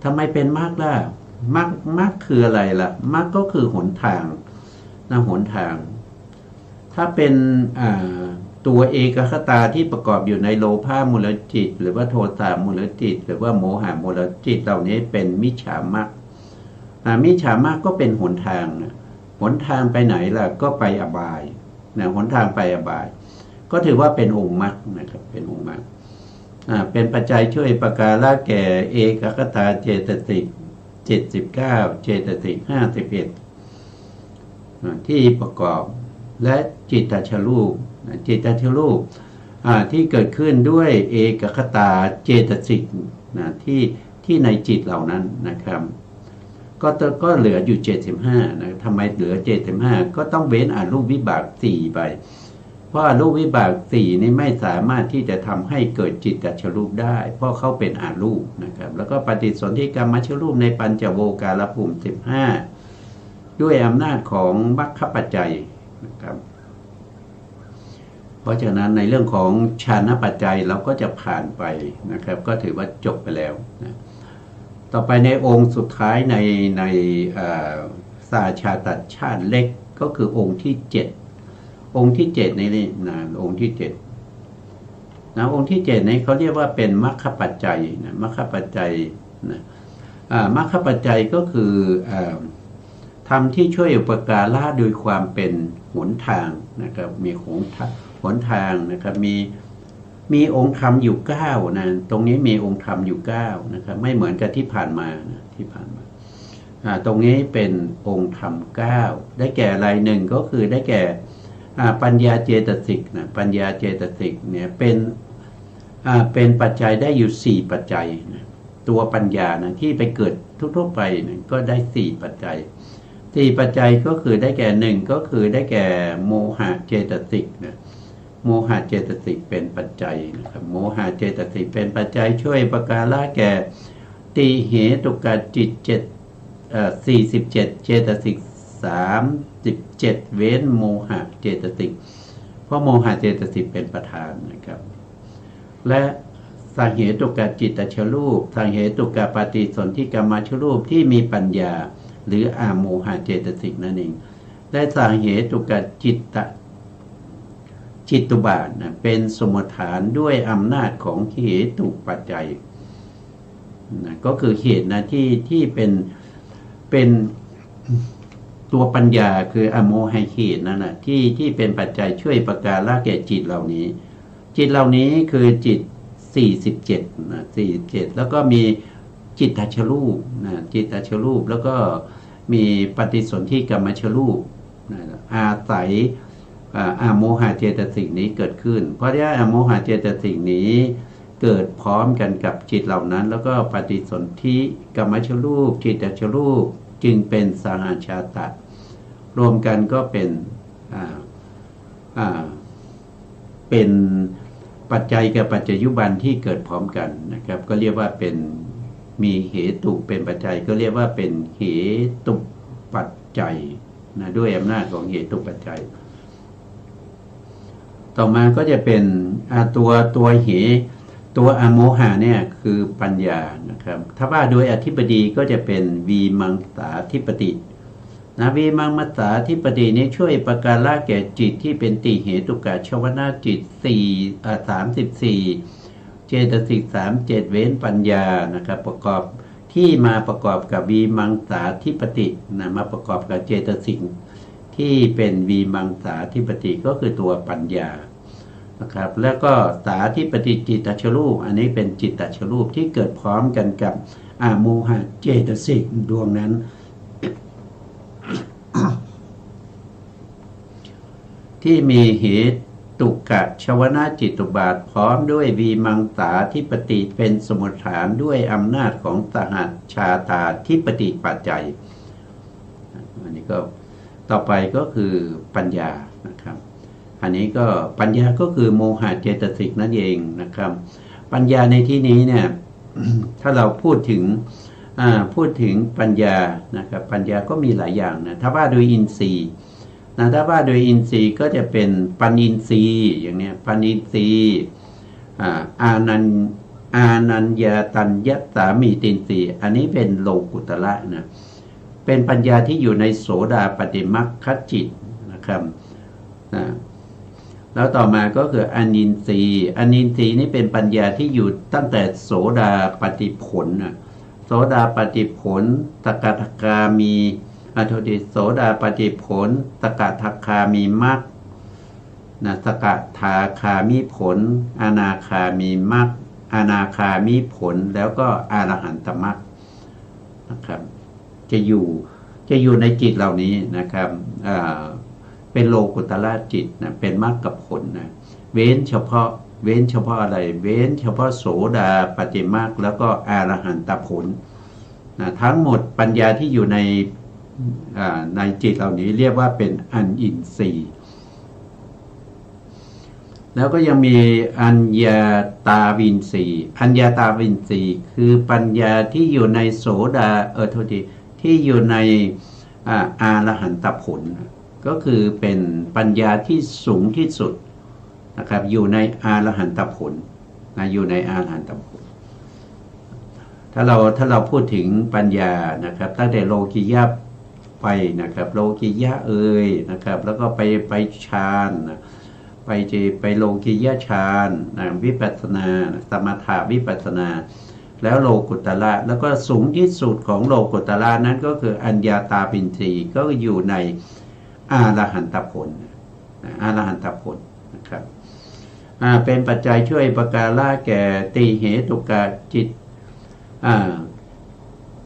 ทำไมเป็นมรรคล่ะมรรคคืออะไรล่ะมรรคก็คือหนทางนะหนทางถ้าเป็นตัวเอกคตาที่ประกอบอยู่ในโลภะมูลจิตหรือว่าโทสะมูลจิตหรือว่าโมหะมูลจิตเหล่านี้เป็นมิจฉามรรคมิจฉามรรคก็เป็นหนทางนะหนทางไปไหนล่ะก็ไปอบายนะหนทางไปอบายก็ถือว่าเป็นองค์มรรคนะครับเป็นองค์มรรคเป็นปัจจัยช่วยประการละแก่เอกคตาเจตสิก79เจตสิก51ที่ประกอบและจิตตชรูปจิตตชรูปที่เกิดขึ้นด้วยเอกคตาเจตสิกที่ในจิตเหล่านั้นนะครับก็เหลืออยู่75นะทำไมเหลือ75ก็ต้องเว้นรูปวิบาก4ไปเพราะรูปวิบาก4นี้ไม่สามารถที่จะทำให้เกิดจิตตชรูปได้เพราะเขาเป็นรูปนะครับแล้วก็ปฏิสนธิกรรมชรูปในปัญจโวการภูมิ15ด้วยอำนาจของมรรคปัจจัยนะครับเพราะฉะนั้นในเรื่องของฌานปัจจัยเราก็จะผ่านไปนะครับก็ถือว่าจบไปแล้วนะต่อไปในองค์สุดท้ายในสาชาตัดชาติเล็กก็คือองค์ที่7องค์ที่7นี่นะองค์ที่7นะองค์ที่7นี้เขาเรียกว่าเป็นมรรคปัจจัยนะมรรคปัจจัยนะมรรคปัจจัยก็คือธรรมที่ช่วยอุปการะโดยความเป็นหนทางนะครับมีหนทางนะครับมีองค์ธรรมอยู่9นะตรงนี้มีองค์ธรรมอยู่9นะครับไม่เหมือนกับที่ผ่านมานะที่ผ่านมาตรงนี้เป็นองค์ธรรม9ได้แก่อะไรหนึ่งก็คือได้แก่ปัญญาเจตสิกนะปัญญาเจตสิกเนี่ยเป็นปัจจัยได้อยู่4ปัจจัยนะตัวปัญญานะที่ไปเกิดทั่วๆไปนะก็ได้4ปัจจัย4ปัจจัยก็คือได้แก่1ก็คือได้แก่โมหะเจตสิกนะโมหะเจตสิกเป็นปัจจัยนะครับโมหะเจตสิกเป็นปัจจัยช่วยประการละแก่ติเหตุกจิต47เจตสิก37เว้นโมหะเจตสิกเพราะโมหะเจตสิกเป็นประธานนะครับและสาเหตุกจิตตชรูปสาเหตุกปฏิสนธิกรรมชรูปที่มีปัญญาหรือโมหะเจตสิกนั่นเองและสาเหตุกจิตตุบาทนะเป็นสมมติฐานด้วยอำนาจของเหตุปัจจัยนะก็คือเหตุนะที่เป็นตัวปัญญาคืออโมหะเหตุนั่นนะที่เป็นปัจจัยช่วยประการละแก่จิตเหล่านี้จิตเหล่านี้คือจิต47นะ47แล้วก็มี จิตตชรูปนะจิตตชรูปแล้วก็มีปฏิสนธิกรรมชรูปนะอาศัยอาโมหะเจตสิกนี้เกิดขึ้นเพราะที่อาโมหะเจตสิกนี้เกิดพร้อมกันกับจิตเหล่านั้นแล้วก็ปฏิสนธิกรรมชรูปจิตตชรูปจึงเป็นสหชาตะรวมกันก็เป็นเป็นปัจจัยกับปัจจยุบันที่เกิดพร้อมกันนะครับก็เรียกว่าเป็นมีเหตุเป็นปัจจัยก็เรียกว่าเป็นเหตุปัจจัยนะด้วยอำนาจของเหตุปัจจัยต่อมาก็จะเป็นตัวเหตัวอโมหะเนี่ยคือปัญญานะครับถ้าว่าโดยอธิปดีก็จะเป็นวีมังสาธิปตินะวีมังมัสสาธิปตินี้ช่วยประการละแก่จิตที่เป็นติเหตุกะชวนาจิต34เจตสิก37เว้นปัญญานะครับประกอบที่มาประกอบกับวีมังสาธิปตินะมาประกอบกับเจตสิกที่เป็นวีมังสาธิปติก็คือตัวปัญญานะครับแล้วก็สาธิปติจิตตชรูปอันนี้เป็นจิตตชรูปที่เกิดพร้อมกันกับอาโมหะเจตสิกดวงนั้น ที่มีเหตุกะชวนาจิตตุบาทพร้อมด้วยวีมังสาธิปติเป็นสมุฏฐานด้วยอำนาจของสหัสชาตาธิปติปัจจัยอันนี้ก็ต่อไปก็คือปัญญานะครับอันนี้ก็ปัญญาก็คือโมหะเจตสิกนั่นเองนะครับปัญญาในที่นี้เนี่ย ถ้าเราพูดถึงปัญญานะครับปัญญาก็มีหลายอย่างนะถ้าว่าโดยอินทรีย์นะถ้าว่าโดยอินทรีย์ก็จะเป็นปัญญินทรีย์อย่างเนี้ยปัญญินทรีย์อานัญญาตัญญสามีตินทรีย์อันนี้เป็นโลกุตระนะเป็นปัญญาที่อยู่ในโสดาปฏิมัคคจิตนะครับแล้วต่อมาก็คืออนินทรีย์อนินทรีย์นี่เป็นปัญญาที่อยู่ตั้งแต่โสดาปฏิผลโสดาปฏิผลสกทาคามีโสดาปฏิผลสกทาคามีมรรคสกทาคามีผลอนาคามีมรรคอนาคามีผลแล้วก็อรหันตมรรคนะครับจะอยู่ในจิตเหล่านี้นะครับเป็นโลกุตละจิตนะเป็นมรรคกับผลนะเว้นเฉพาะอะไรเว้นเฉพาะโสดาปฏิมรรคแล้วก็อรหันตผลนะทั้งหมดปัญญาที่อยู่ในจิตเหล่านี้เรียกว่าเป็นอัญญินทรีย์แล้วก็ยังมีอัญญาตาวินทรีย์อัญญาตาวินทรีย์คือปัญญาที่อยู่ในโสดาที่อยู่ในอรหันตผลก็คือเป็นปัญญาที่สูงที่สุดนะครับอยู่ในอรหันตผลนะอยู่ในอรหันตผลถ้าเราพูดถึงปัญญานะครับตั้งแต่โลกิยะไปนะครับโลกิยะนะครับแล้วก็ไปฌานไปโลกิยะฌานวิปัสสนาสมถะวิปัสสนาแล้วโลกุตละแล้วก็สูงที่สุดของโลกุตละนั้นก็คืออัญญาตาปินทรีย์ก็อยู่ในอรหันตผลนะครับเป็นปัจจัยช่วยประการละแก่ติเหตุกะจิต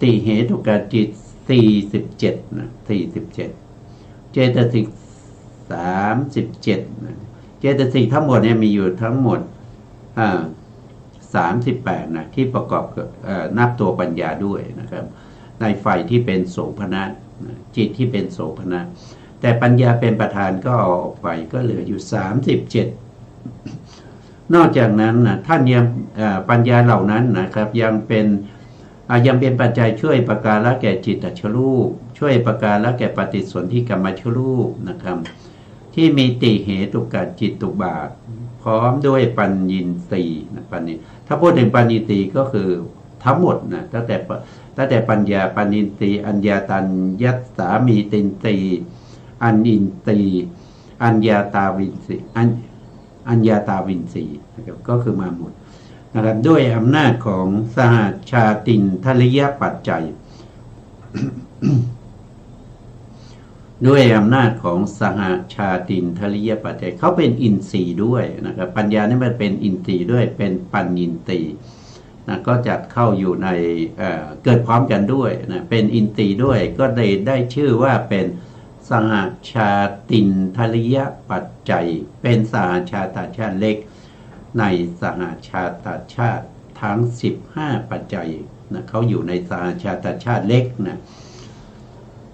ติเหตุกะจิต47นะ47เจตสิก37นะเจตสิกทั้งหมดเนี่ยมีอยู่ทั้งหมด38นะที่ประกอบกับนับตัวปัญญาด้วยนะครับในฝ่ายที่เป็นโสภณะจิตที่เป็นโสภณะแต่ปัญญาเป็นประธานก็เอาออกไปก็เหลืออยู่37นอกจากนั้นนะท่านยังปัญญาเหล่านั้นนะครับยังเป็นปัจจัยช่วยประการละแก่จิตตชรูปช่วยประการละแก่ปฏิสนธิกรรมชรูปนะครับที่มีติเหตุกะจิตตุบาทพร้อมด้วยปัญญินทรีย์นะปัญญิถ้าพูดถึงปัญญินทรีย์ก็คือทั้งหมดนะตั้งแต่ปัญญาปัญญินทรีย์อัญญาตัญญัสสามีตินทรีย์อัญญินทรีย์อัญญาตาวินทรีย์อัญญาตาวินทรีย์นะครับก็คือมาหมดนะครับด้วยอำนาจของสหชาตินทริยปัจจัย ด้วยอำนาจของสหชาตินทริยปัจจัยเขาเป็นอินทรีย์ด้วยนะครับปัญญานี่มันเป็นอินทรีย์ด้วยเป็นปัญญินทรีย์ นะก็จัดเข้าอยู่ในเกิดพร้อมกันด้วยนะเป็นอินทรีย์ด้วยก็เลยได้ชื่อว่าเป็นสหชาตินทริยปัจจัยเป็นสหชาตชาติเล็กในสหชาตชาติทั้ง15ปัจจัยนะเขาอยู่ในสหชาตชาติเล็กนะ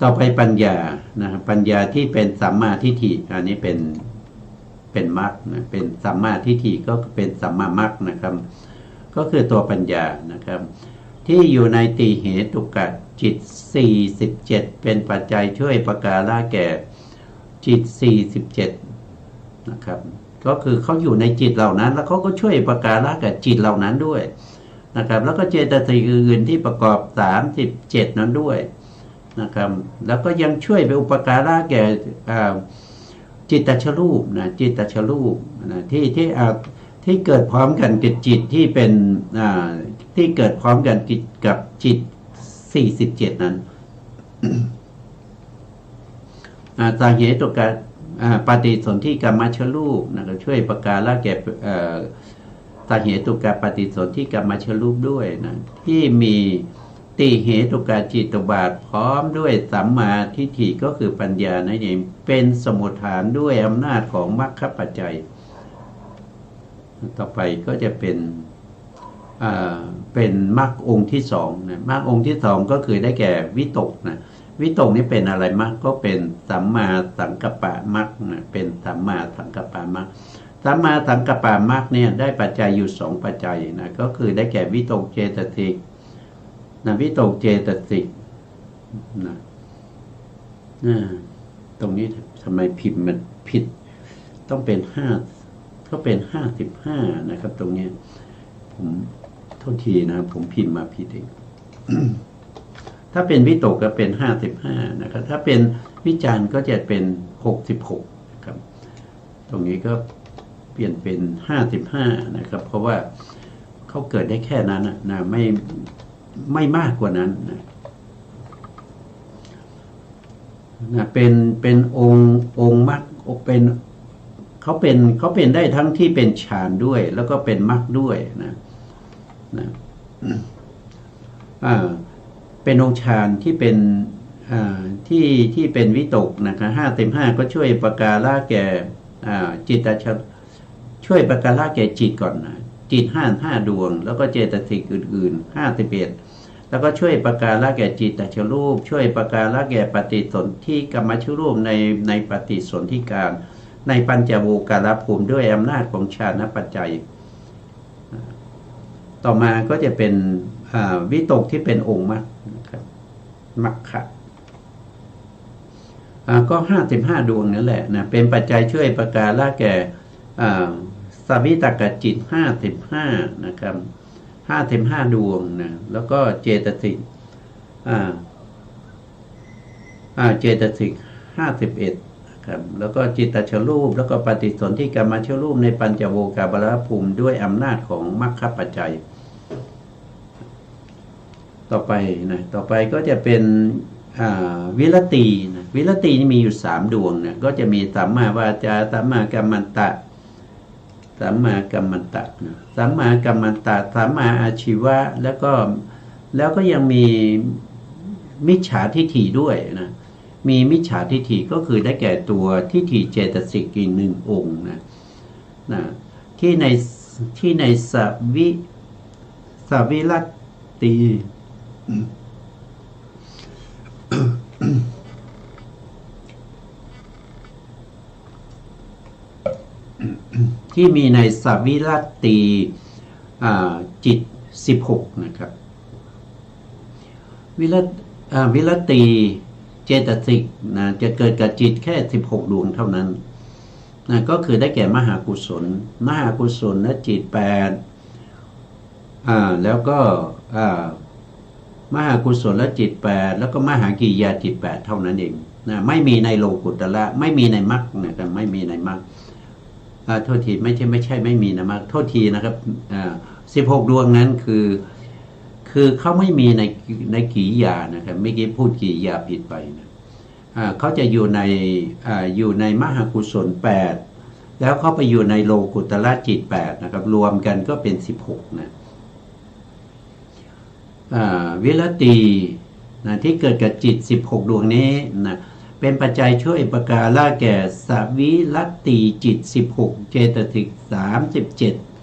ต่อไปปัญญานะปัญญาที่เป็นสัมมาทิฏฐิอันนี้เป็นมรรคนะเป็นสัมมาทิฏฐิก็เป็นสัมมามรรคนะครับก็คือตัวปัญญานะครับที่อยู่ในติเหตุกัจจิต47เป็นปัจจัยช่วยประการะแก่จิต47นะครับก็คือเขาอยู่ในจิตเหล่านั้นแล้วเขาก็ช่วยประการะแก่จิตเหล่านั้นด้วยนะครับแล้วก็เจตสิกอื่นที่ประกอบ37นั้นด้วยนะครับแล้วก็ยังช่วยไปอุปการะแก่จิตตชรูปนะจิตตชรูปนะที่เกิดพร้อมกันกับจิตที่เป็นที่เกิดพร้อมกันกับจิต47นั้นสาเหตุกับปฏิสนธิกรรมชรูปนะก็ช่วยประการะแก่สาเหตุกับปฏิสนธิกรรมชรูปด้วยนะที่มีติเหตุกาจิตบาทพร้อมด้วยสัมมาทิฏฐิก็คือปัญญานั่นเองเป็นสมุฏฐานด้วยอำนาจของมรรคปัจจัยต่อไปก็จะเป็นมรรคองค์ที่สองนะมรรคองค์ที่สองก็คือได้แก่วิตกนะวิตกนี้เป็นอะไรมรรคก็เป็นสัมมาสังกัปปะมรรคนะเป็นสัมมาสังกัปปะมรรคสัมมาสังกัปปะมรรคเนี่ยได้ปัจจัยอยู่สองปัจจัยนะก็คือได้แก่วิตกเจตสิกนะวิตกเจตสิกนะตรงนี้ทำไมพิมพ์มันผิดต้องเป็น5ก็เป็น55นะครับตรงนี้ผมโทษทีนะผมพิมพ์มาผิดเอง ถ้าเป็นวิตกก็เป็น55นะครับถ้าเป็นวิจารณ์ก็จะเป็น66นะครับตรงนี้ก็เปลี่ยนเป็น55นะครับเพราะว่าเขาเกิดได้แค่นั้นนะไม่มากกว่านั้นนะเป็นองค์มรรคเป็นเขาเป็นได้ทั้งที่เป็นฌานด้วยแล้วก็เป็นมรรคด้วยนะเป็นองค์ฌานที่เป็นที่เป็นวิตกนะครับ55ก็ช่วยประการะแก่จิตตชช่วยประการะแก่จิตก่อนนะจิต5ดวงแล้วก็เจตสิกอื่นๆ51แล้วก็ช่วยประการะแก่จิตตชรูปช่วยประการะแก่ปฏิสนธิกรรมชรูปในปฏิสนธิการในปัญจโวการภูมิด้วยอำนาจของฌานปัจจัยต่อมาก็จะเป็นวิตกที่เป็นองค์มรรคนะครับมรรคะก็55ดวงนั่นแหละนะเป็นปัจจัยช่วยประการะแก่สัมมิตกจิต55นะครับ55ดวงนะแล้วก็เจตสิกเจตสิก51ครับแล้วก็จิตตชรูปแล้วก็ปฏิสนธิกรรมชรูปในปัญจโวการภูมิด้วยอำนาจของมรรคปัจจัยต่อไปก็จะเป็นวิรตินะวิรตินี่มีอยู่3ดวงนะก็จะมีสัมมาวาจาสัมมากัมมันตะสัมมากัมมันตะนะสัมมากัมมันตะสัมมาอาชีวะแล้วก็ยังมีมิจฉาทิฏฐิด้วยนะมีมิจฉาทิฏฐิก็คือได้แก่ตัวทิฏฐิเจตสิกอีก1องค์นะที่ในสวิรัตติ ที่มีในสวิรัตติจิต16นะครับวิรัตติเจตสิกนะจะเกิดกับจิตแค่16ดวงเท่านั้นนะก็คือได้แก่มหากุศลและจิต8แล้วก็มหากุศลและจิต8แล้วก็มหากิริยาจิต8เท่านั้นเองนะไม่มีในโลกุตระไม่มีในมรรคนะครับไม่มีในมรรคโทษทีไม่ใช่ไม่มีนะมรรคโทษทีนะครับ16ดวงนั้นคือเขาไม่มีในกิริยานะครับเมื่อกี้พูดกิริยาผิดไปนะเขาจะอยู่ในมหากุศล8แล้วเขาไปอยู่ในโลกุตระจิต8นะครับรวมกันก็เป็น16นะ วิรตินะที่เกิดกับจิต16ดวงนี้นะเป็นปัจจัยช่วยประการละแก่สวิรติจิต16เจตสิก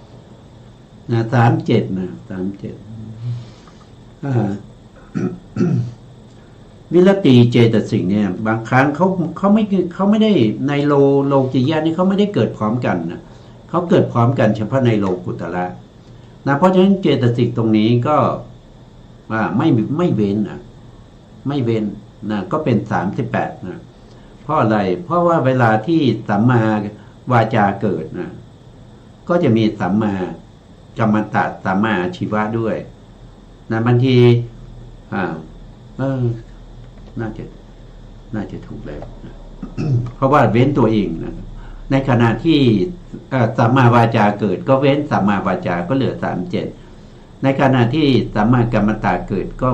37นะ37นะ37วิรติเจตสิกเนี่ยบางครั้งเขาไม่ได้ในโลกิยะนี่เขาไม่ได้เกิดพร้อมกันนะเขาเกิดพร้อมกันเฉพาะในโลกุตระนะเพราะฉะนั้นเจตสิกตรงนี้ก็ไม่เว้นนะไม่เว้นนะก็เป็น38นะเพราะอะไรเพราะว่าเวลาที่สัมมาวาจาเกิดนะก็จะมีสัมมากัมมันตะสัมมาอาชีวะด้วยนะบางทีน่าจะถูกแล้วนะเพราะว่าเว้นตัวเองนะในขณะที่สัมมาวาจาเกิดก็เว้นสัมมาวาจาก็เหลือ37ในขณะที่สัมมากัมมันตะเกิดก็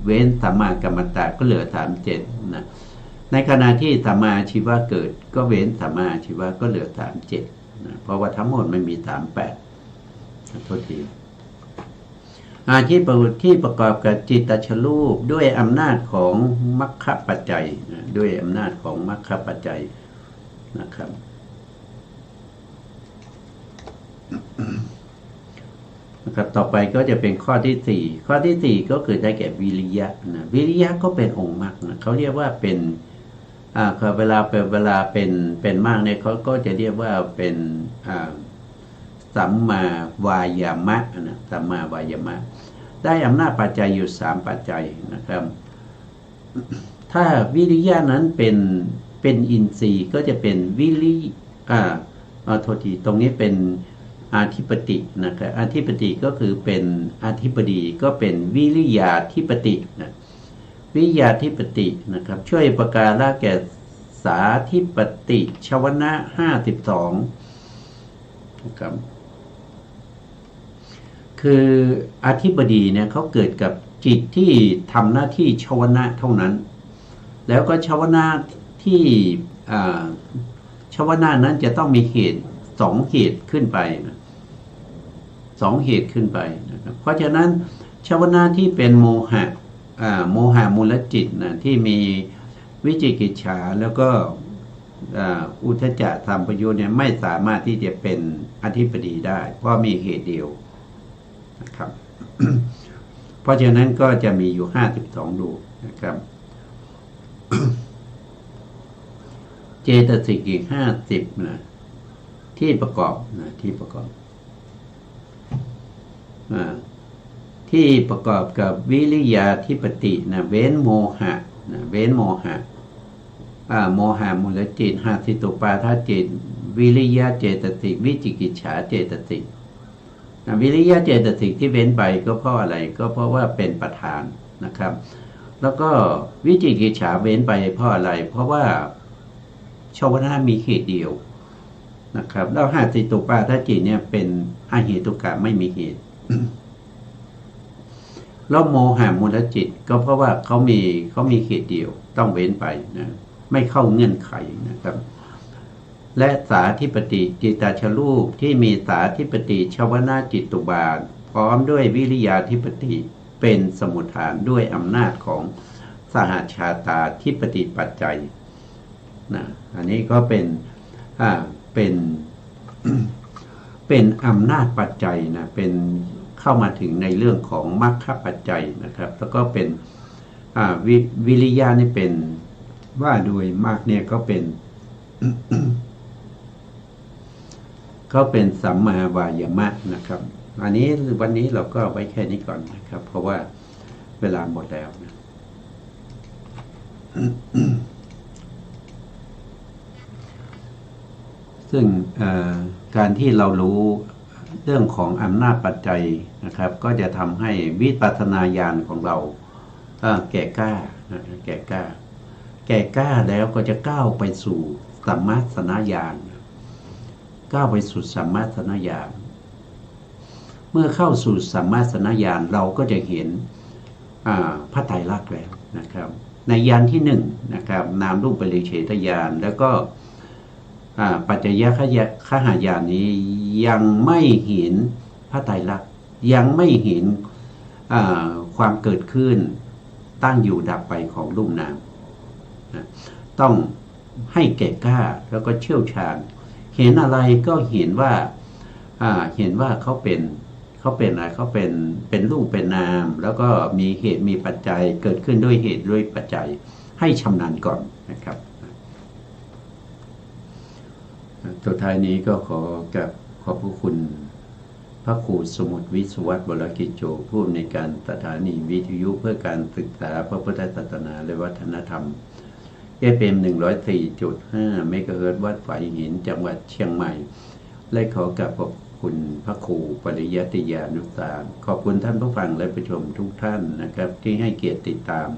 เว้นสัมมากัมมันตะก็เหลือ37นะในขณะที่สัมมาอาชีวะเกิดก็เว้นสัมมาอาชีวะก็เหลือ37นะเพราะว่าทั้งหมดไม่มี38โทษทีที่ประกอบกับจิตตชรูปด้วยอำนาจของมรรคปัจจัยนะด้วยอำนาจของมรรคปัจจัยนะครับต่อไปก็จะเป็นข้อที่4ข้อที่4ก็คือได้แก่วิริยะนะวิริยะก็เป็นองค์มรรคนะเขาเรียกว่าเป็นเวลาเป็นมากเนี่ยเขาก็จะเรียกว่าเป็นสัมมาวายามะนะสัมมาวายามะได้อำนาจปัจจัยอยู่3ปัจจัยนะครับถ้าวิริยะนั้นเป็นอินทรีย์ก็จะเป็นวิริโทษทีตรงนี้เป็นอธิปตินะครับอธิปติก็คือเป็นอธิปดีก็เป็นวิริยาธิปตินะวิริยาธิปตินะครับช่วยประการละแก่สาธิปติชวนะ52นะครับคืออธิบดีเนี่ยเขาเกิดกับจิตที่ทำหน้าที่ชวนะเท่านั้นแล้วก็ชวนะที่ชวนะนั้นจะต้องมีเหตุ2เหตุขึ้นไปนะ2เหตุขึ้นไปนะครับเพราะฉะนั้นชวนะที่เป็นโมหะมูลจิตนะที่มีวิจิกิจฉาแล้วก็อุทธัจจะสัมปยุตเนี่ยไม่สามารถที่จะเป็นอธิปดีได้เพราะมีเหตุเดียวนะครับ เพราะฉะนั้นก็จะมีอยู่52ดวงนะครับ เจตสิกอีก50นะที่ประกอบนะที่ประกอบกับวิริยาธิปตินะเว้นโมหะนะเว้นโมหะโมหะมูลจิตหาสิตุปาทจิตวิริยะเจตสิกวิจิกิจฉาเจตสิกวิริยะเจตสิกที่เว้นไปก็เพราะอะไรก็เพราะว่าเป็นประธานนะครับแล้วก็วิจิกิจฉาเว้นไปเพราะอะไรเพราะว่าชวนะมีเหตุเดียวนะครับแล้วหาสิตุปาทจิตเนี่ยเป็นอาเหตุกะไม่มีเหตุ แล้วโมหะมูลจิตก็เพราะว่าเขามีเหตุเดียวต้องเว้นไปนะไม่เข้าเงื่อนไขนะครับและสาธิปติจิตตชรูปที่มีสาธิปติชวนาจิตตุบาทพร้อมด้วยวิริยาธิปติเป็นสมุฏฐานด้วยอำนาจของสหชาตาธิปติปัจจัยนะอันนี้ก็เป็นอำนาจปัจจัยนะเป็นเข้ามาถึงในเรื่องของมรรคปัจจัยนะครับแล้วก็เป็นวิริยะนี่เป็นว่าโดยมากเนี่ยก็เป็น ก็เป็นสัมมาวายามะนะครับอันนี้วันนี้เราก็ไว้แค่นี้ก่อนนะครับเพราะว่าเวลาหมดแล้วนะ ซึ่งการที่เรารู้เรื่องของอำนาจปัจจัยนะครับก็จะทำให้วิปัสสนาญาณของเราแก่กล้าแก่กล้าแล้วก็จะก้าวไปสู่สัมมาสนญาณก้าวไปสู่สัมมาสนญาณเมื่อเข้าสู่สัมมาสนญาณเราก็จะเห็นพระไตรลักษณ์แล้วนะครับในญาณที่1นะครับนามรูปปริเฉทญาณแล้วก็ปัจจยคหญาณนี้ยังไม่เห็นพระไตรลักษณ์ยังไม่เห็น ความเกิดขึ้นตั้งอยู่ดับไปของรูปนามนะต้องให้แก่กล้าแล้วก็เชี่ยวชาญเห็นอะไรก็เห็นว่าเขาเป็นอะไรเขาเป็นรูปเป็นนามแล้วก็มีเหตุมีปัจจัยเกิดขึ้นด้วยเหตุด้วยปัจจัยให้ชำนาญก่อนนะครับสุดท้ายนี้ก็ขอบพระคุณพระครูสมุทรวิศวัตรวรกิจโจผู้อำนวยการสถานีวิทยุเพื่อการศึกษาพระพุทธศาสนาและวัฒนธรรมFM 104.5 เมกะเฮิรตซ์วัดฝายหินจังหวัดเชียงใหม่และขอกราบขอบคุณพระครูปริยัติยานุสาขอบคุณท่านผู้ฟังและผู้ชมทุกท่านนะครับที่ให้เกียรติติดตาม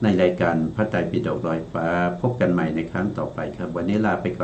ในรายการพระไตรปิฎกลอยฟ้าพบกันใหม่ในครั้งต่อไปครับวันนี้ลาไปก่อน